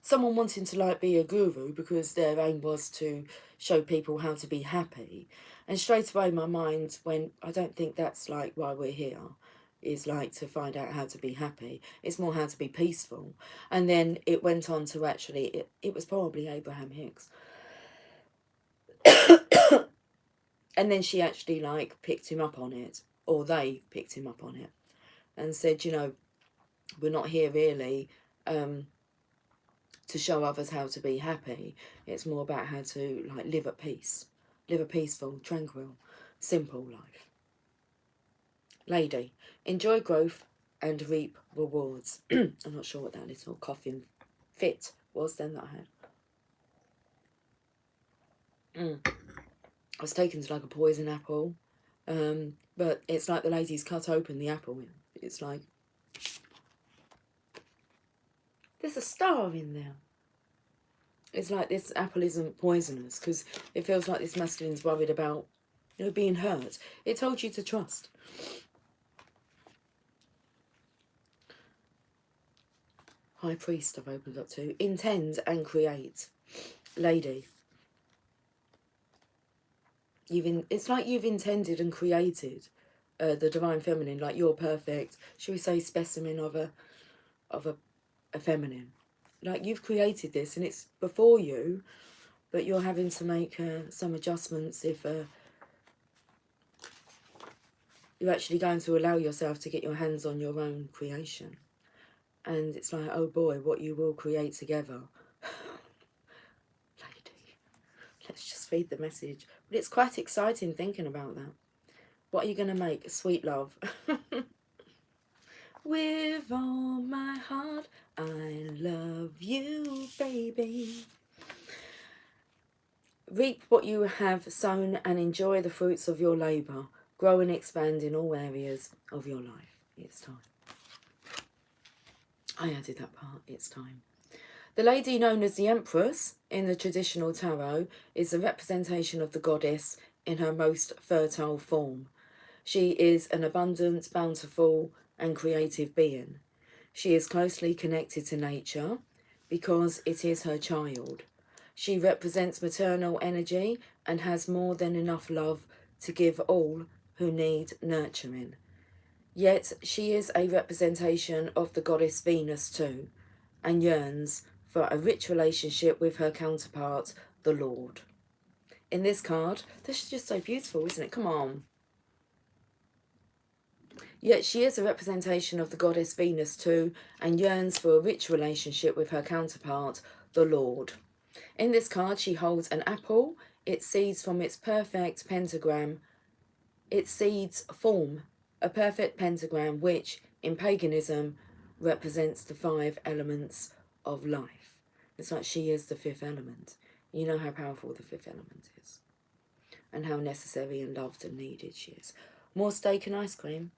someone wanting to like be a guru because their aim was to show people how to be happy. And straight away my mind went, I don't think that's like why we're here, is like to find out how to be happy. It's more how to be peaceful. And then it went on to actually, it was probably Abraham Hicks. And then she actually like picked him up on it, or they picked him up on it and said, you know, we're not here really to show others how to be happy. It's more about how to like live at peace, live a peaceful, tranquil, simple life. Lady, enjoy growth and reap rewards. I'm not sure what that little coughing fit was then that I had. I was taken to like a poison apple, but it's like the lady's cut open the apple. It's like there's a star in there. It's like this apple isn't poisonous, because it feels like this masculine's worried about, you know, being hurt. It told you to trust. High Priest I've opened up to. Intend and create. Lady. It's like you've intended and created the Divine Feminine, like you're perfect, shall we say, specimen of a feminine. Like you've created this and it's before you, but you're having to make some adjustments if you're actually going to allow yourself to get your hands on your own creation. And it's like, oh boy, what you will create together. Lady, let's just feed the message. But it's quite exciting thinking about that. What are you going to make? Sweet love. With all my heart, I love you, baby. Reap what you have sown and enjoy the fruits of your labour. Grow and expand in all areas of your life. It's time. I added that part. It's time. The lady known as the Empress in the traditional tarot is a representation of the goddess in her most fertile form. She is an abundant, bountiful and creative being. She is closely connected to nature because it is her child. She represents maternal energy and has more than enough love to give all who need nurturing. Yet she is a representation of the goddess Venus too, and yearns for a rich relationship with her counterpart, the Lord. In this card, this is just so beautiful, isn't it? Come on. Yet she is a representation of the goddess Venus too, and yearns for a rich relationship with her counterpart, the Lord. In this card, she holds an apple it seeds from its perfect pentagram. It seeds form a perfect pentagram, which in paganism represents the 5 elements of life. It's like she is the 5th element. You know how powerful the 5th element is, and how necessary and loved and needed she is. More steak and ice cream.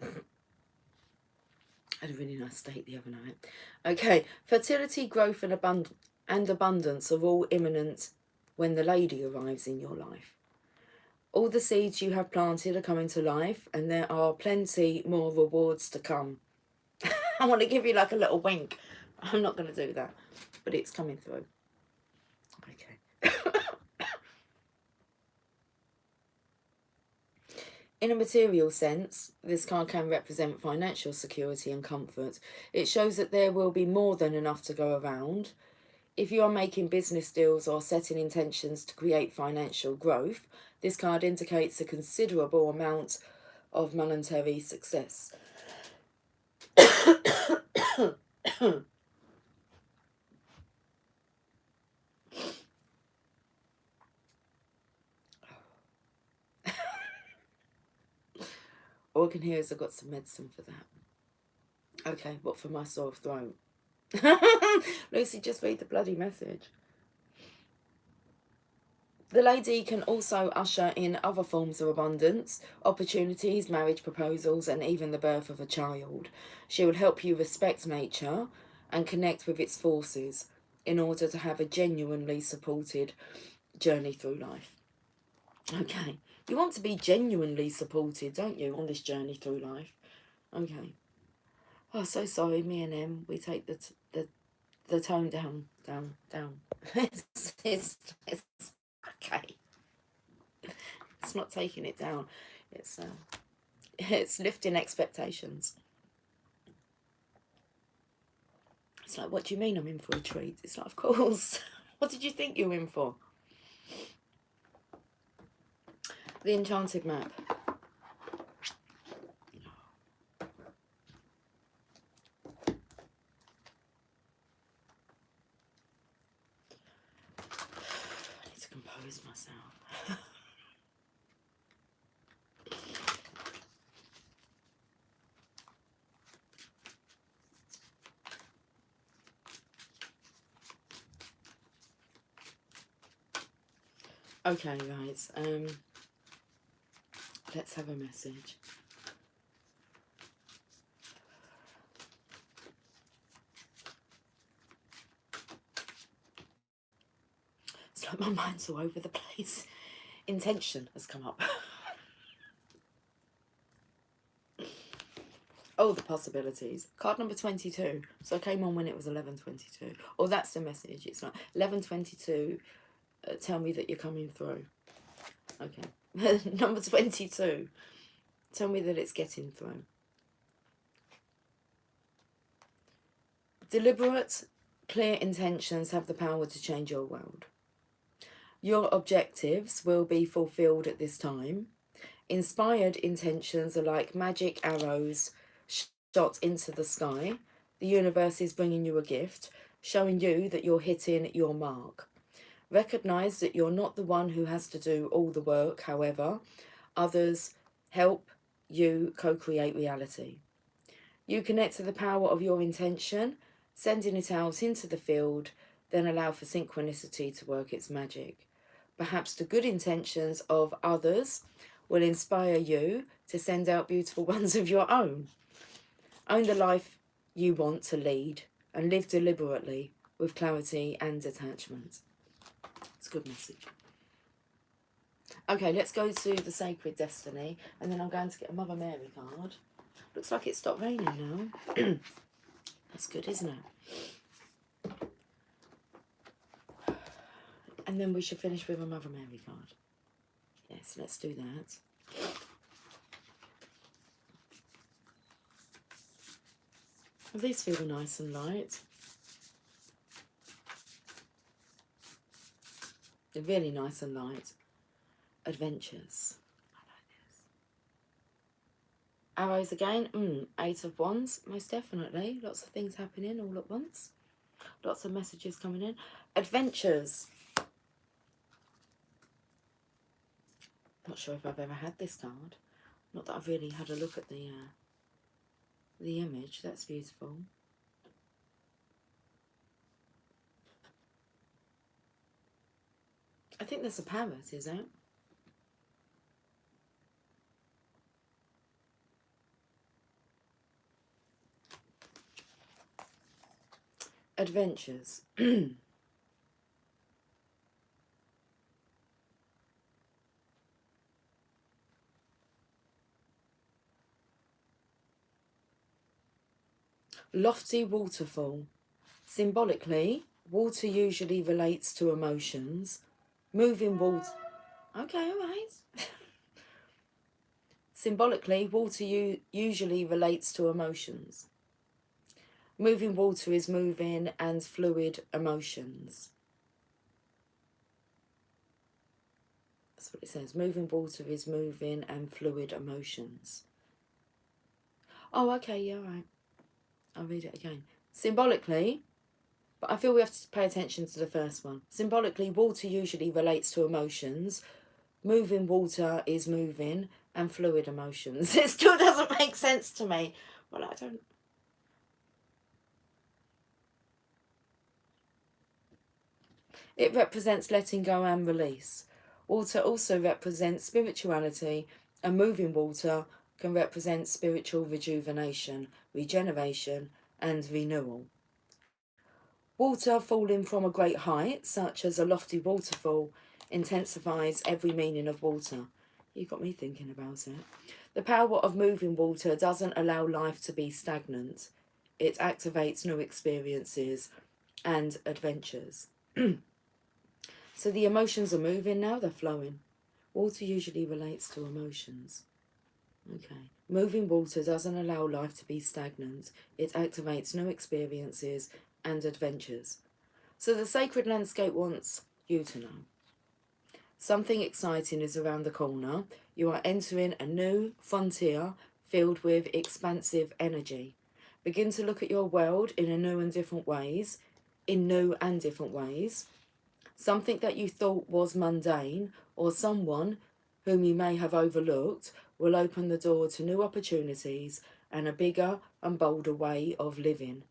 I had a really nice steak the other night. Okay, fertility, growth and abundance are all imminent when the lady arrives in your life. All the seeds you have planted are coming to life, and there are plenty more rewards to come. I want to give you like a little wink. I'm not going to do that, but it's coming through. Okay. In a material sense, this card can represent financial security and comfort. It shows that there will be more than enough to go around. If you are making business deals or setting intentions to create financial growth, this card indicates a considerable amount of monetary success. All I can hear is I've got some medicine for that. Okay, what for my sore throat? Lucy, just read the bloody message. The lady can also usher in other forms of abundance, opportunities, marriage proposals, and even the birth of a child. She will help you respect nature and connect with its forces in order to have a genuinely supported journey through life. Okay, you want to be genuinely supported, don't you, on this journey through life? Okay. Oh, so sorry, me and him, we take the tone down. it's okay. It's not taking it down. It's lifting expectations. It's like, what do you mean I'm in for a treat? It's like, of course. What did you think you were in for? The Enchanted Map. I need to compose myself. Okay, guys. Let's have a message. It's like my mind's all over the place. Intention has come up. Oh, the possibilities. Card number 22. So I came on when it was 11:22. Oh, that's the message. It's not 11:22. Tell me that you're coming through. Okay. Number 22. Tell me that it's getting through. Deliberate, clear intentions have the power to change your world. Your objectives will be fulfilled at this time. Inspired intentions are like magic arrows shot into the sky. The universe is bringing you a gift, showing you that you're hitting your mark. Recognize that you're not the one who has to do all the work, however, others help you co-create reality. You connect to the power of your intention, sending it out into the field, then allow for synchronicity to work its magic. Perhaps the good intentions of others will inspire you to send out beautiful ones of your own. Own the life you want to lead and live deliberately with clarity and detachment. It's a good message. Okay, let's go to the Sacred Destiny, and then I'm going to get a Mother Mary card. Looks like it stopped raining now. That's good, isn't it? And then we should finish with a Mother Mary card. Yes, let's do that. Well, these feel nice and light. They're really nice and light. Adventures. I like this. Arrows again. 8 of Wands, most definitely. Lots of things happening all at once. Lots of messages coming in. Adventures. Not sure if I've ever had this card. Not that I've really had a look at the image. That's beautiful. I think there's a parrot, is it? Adventures. Lofty waterfall. Symbolically, water usually relates to emotions. Moving water... Okay, all right. Symbolically, water usually relates to emotions. Moving water is moving and fluid emotions. That's what it says. Moving water is moving and fluid emotions. Oh, okay, yeah, right. I'll read it again. Symbolically, but I feel we have to pay attention to the first one. Symbolically, water usually relates to emotions. Moving water is moving and fluid emotions. It still doesn't make sense to me. Well, I don't... It represents letting go and release. Water also represents spirituality, and moving water can represent spiritual rejuvenation, regeneration, and renewal. Water falling from a great height, such as a lofty waterfall, intensifies every meaning of water. You got me thinking about it. The power of moving water doesn't allow life to be stagnant. It activates new experiences and adventures. So the emotions are moving now, they're flowing. Water usually relates to emotions. Okay. Moving water doesn't allow life to be stagnant. It activates new experiences and adventures. So the sacred landscape wants you to know. Something exciting is around the corner. You are entering a new frontier filled with expansive energy. Begin to look at your world in new and different ways. Something that you thought was mundane, or someone whom you may have overlooked, will open the door to new opportunities and a bigger and bolder way of living.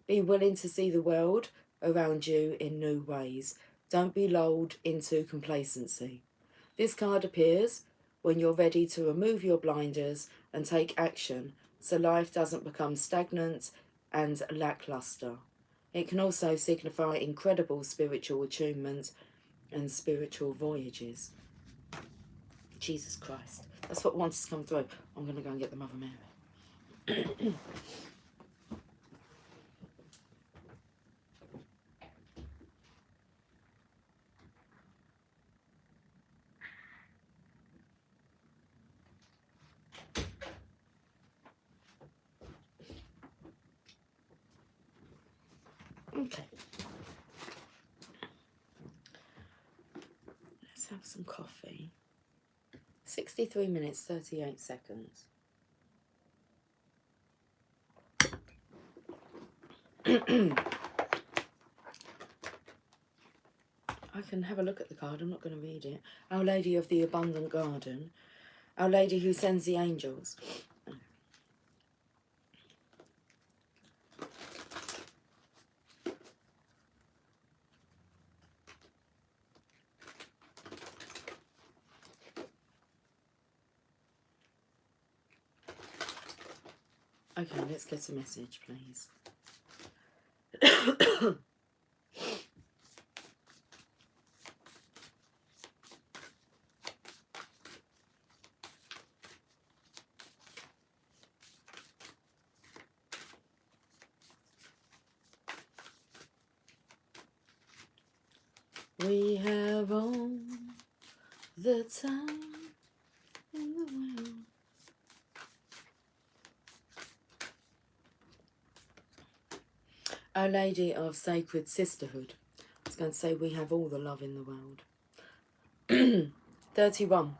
Be willing to see the world around you in new ways. Don't be lulled into complacency. This card appears when you're ready to remove your blinders and take action, so life doesn't become stagnant and lackluster. It can also signify incredible spiritual attunement and spiritual voyages. Jesus Christ. That's what wants to come through. I'm going to go and get the Mother Mary. Okay. Let's have some coffee. 63 minutes, 38 seconds. I can have a look at the card. I'm not going to read it. Our Lady of the Abundant Garden. Our Lady who sends the angels. Okay, let's get a message, please. We have all the time in the world. Our Lady of Sacred Sisterhood. I was going to say we have all the love in the world. 31.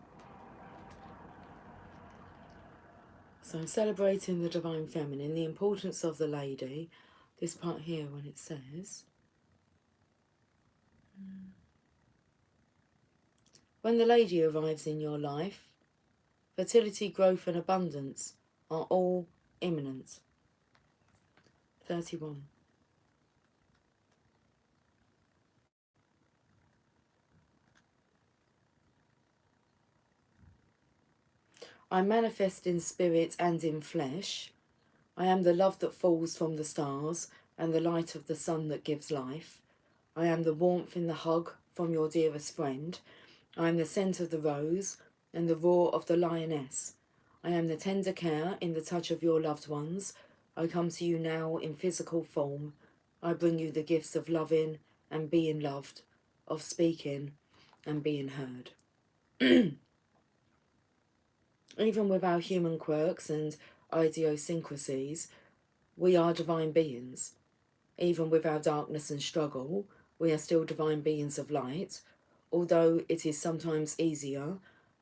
So celebrating the Divine Feminine, the importance of the Lady, this part here when it says, when the lady arrives in your life, fertility, growth and abundance are all imminent. 31. I manifest in spirit and in flesh. I am the love that falls from the stars and the light of the sun that gives life. I am the warmth in the hug from your dearest friend. I am the scent of the rose and the roar of the lioness. I am the tender care in the touch of your loved ones. I come to you now in physical form. I bring you the gifts of loving and being loved, of speaking and being heard. Even with our human quirks and idiosyncrasies, we are divine beings. Even with our darkness and struggle, we are still divine beings of light, although it is sometimes easier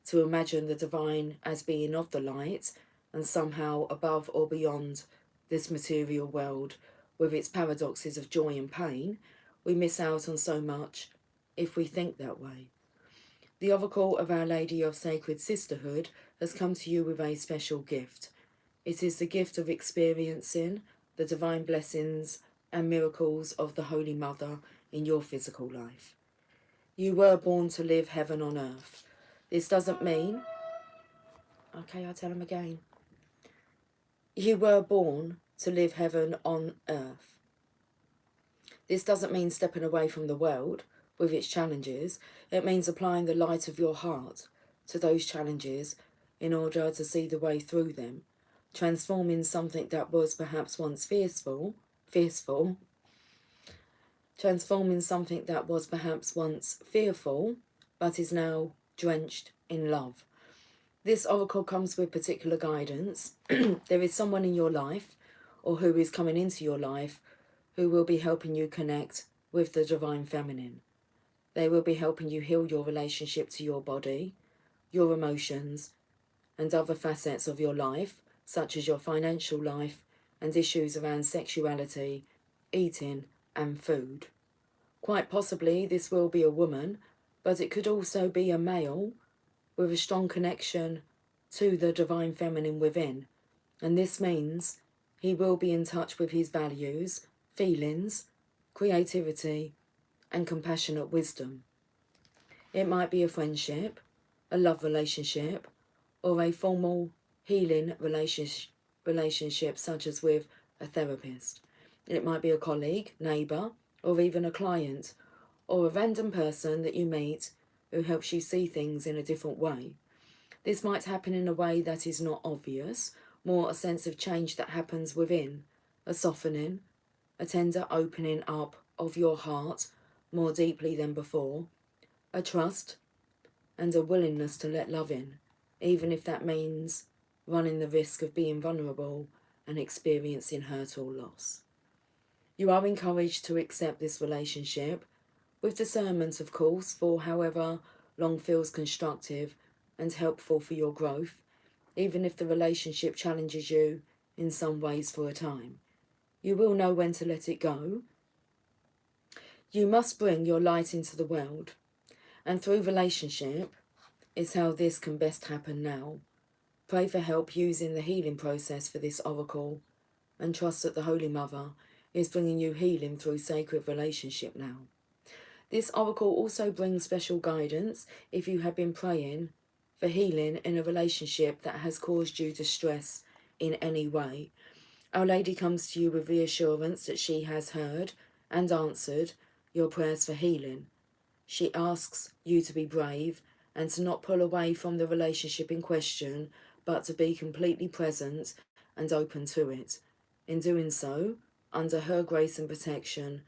to imagine the divine as being of the light and somehow above or beyond this material world with its paradoxes of joy and pain. We miss out on so much if we think that way. The Oracle of Our Lady of Sacred Sisterhood has come to you with a special gift. It is the gift of experiencing the divine blessings and miracles of the Holy Mother in your physical life. You were born to live heaven on earth. This doesn't mean... Okay, I'll tell him again. You were born to live heaven on earth. This doesn't mean stepping away from the world with its challenges. It means applying the light of your heart to those challenges in order to see the way through them, transforming something that was perhaps once transforming something that was perhaps once fearful, but is now drenched in love. This oracle comes with particular guidance. There is someone in your life, or who is coming into your life, who will be helping you connect with the divine feminine. They will be helping you heal your relationship to your body, your emotions, and other facets of your life, such as your financial life and issues around sexuality, eating, and food. Quite possibly this will be a woman, but it could also be a male with a strong connection to the divine feminine within. And this means he will be in touch with his values, feelings, creativity, and compassionate wisdom. It might be a friendship, a love relationship, or a formal healing relationship such as with a therapist. It might be a colleague, neighbour, or even a client, or a random person that you meet who helps you see things in a different way. This might happen in a way that is not obvious, more a sense of change that happens within, a softening, a tender opening up of your heart more deeply than before, a trust and a willingness to let love in, even if that means running the risk of being vulnerable and experiencing hurt or loss. You are encouraged to accept this relationship, with discernment of course, for however long feels constructive and helpful for your growth, even if the relationship challenges you in some ways for a time. You will know when to let it go. You must bring your light into the world, and through relationship is how this can best happen now. Pray for help using the healing process for this oracle, and trust that the Holy Mother is bringing you healing through sacred relationship now. This oracle also brings special guidance if you have been praying for healing in a relationship that has caused you distress in any way. Our Lady comes to you with reassurance that she has heard and answered your prayers for healing. She asks you to be brave and to not pull away from the relationship in question, but to be completely present and open to it. In doing so, under her grace and protection,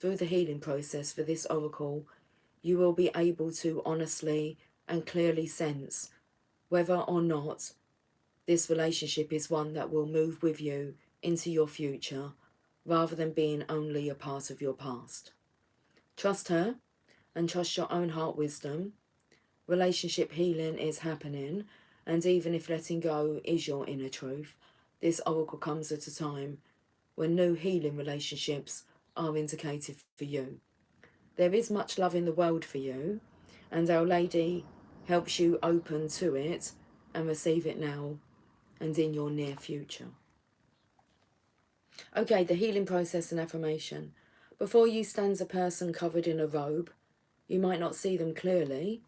through the healing process for this oracle, you will be able to honestly and clearly sense whether or not this relationship is one that will move with you into your future, rather than being only a part of your past. Trust her and trust your own heart wisdom. Relationship healing is happening, and even if letting go is your inner truth, this oracle comes at a time when new healing relationships are indicated for you. There is much love in the world for you, and Our Lady helps you open to it and receive it now and in your near future. Okay, the healing process and affirmation. Before you stands a person covered in a robe. You might not see them clearly,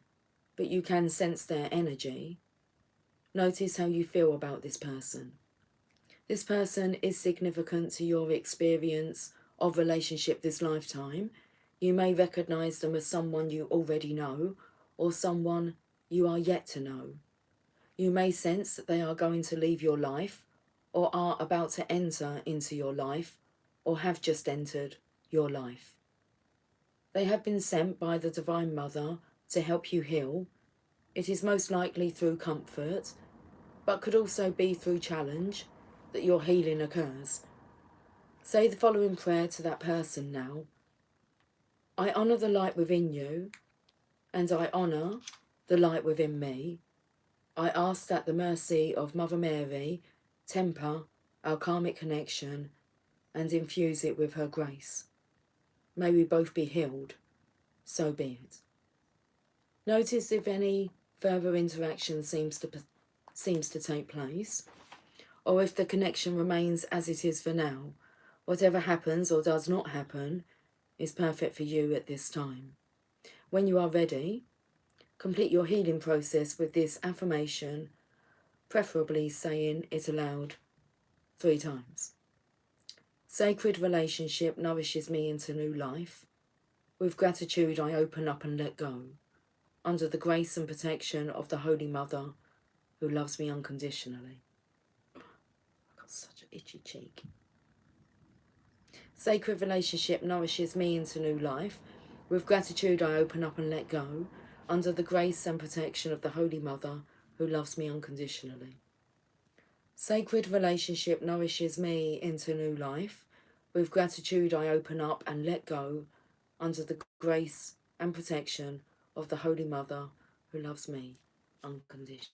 but you can sense their energy. Notice how you feel about this person. This person is significant to your experience of relationship this lifetime. You may recognize them as someone you already know or someone you are yet to know. You may sense that they are going to leave your life or are about to enter into your life or have just entered your life. They have been sent by the Divine Mother to help you heal. It is most likely through comfort, but could also be through challenge that your healing occurs. Say the following prayer to that person now. I honour the light within you, and I honour the light within me. I ask that the mercy of Mother Mary temper our karmic connection and infuse it with her grace. May we both be healed, so be it. Notice if any further interaction seems to take place, or if the connection remains as it is for now. Whatever happens or does not happen is perfect for you at this time. When you are ready, complete your healing process with this affirmation, preferably saying it aloud 3 times. Sacred relationship nourishes me into new life. With gratitude, I open up and let go, under the grace and protection of the Holy Mother who loves me unconditionally. I've got such an itchy cheek. Sacred relationship nourishes me into new life. With gratitude, I open up and let go, under the grace and protection of the Holy Mother who loves me unconditionally. Sacred relationship nourishes me into new life. With gratitude, I open up and let go, under the grace and protection of the Holy Mother who loves me unconditionally.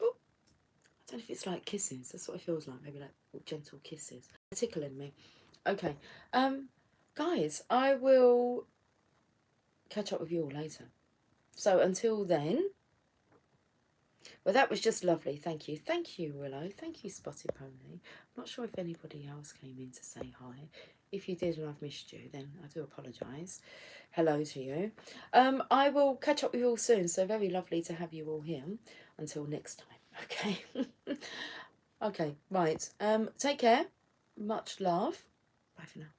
Ooh, I don't know if it's like kisses. That's what it feels like. Maybe like gentle kisses. Tickling me. Okay. Guys, I will catch up with you all later. So until then, well, that was just lovely. Thank you. Thank you, Willow. Thank you, Spotted Pony. I'm not sure if anybody else came in to say hi. If you did and I've missed you, then I do apologise. Hello to you. I will catch up with you all soon. So very lovely to have you all here. Until next time. Okay. Okay, right. Take care. Much love. Bye for now.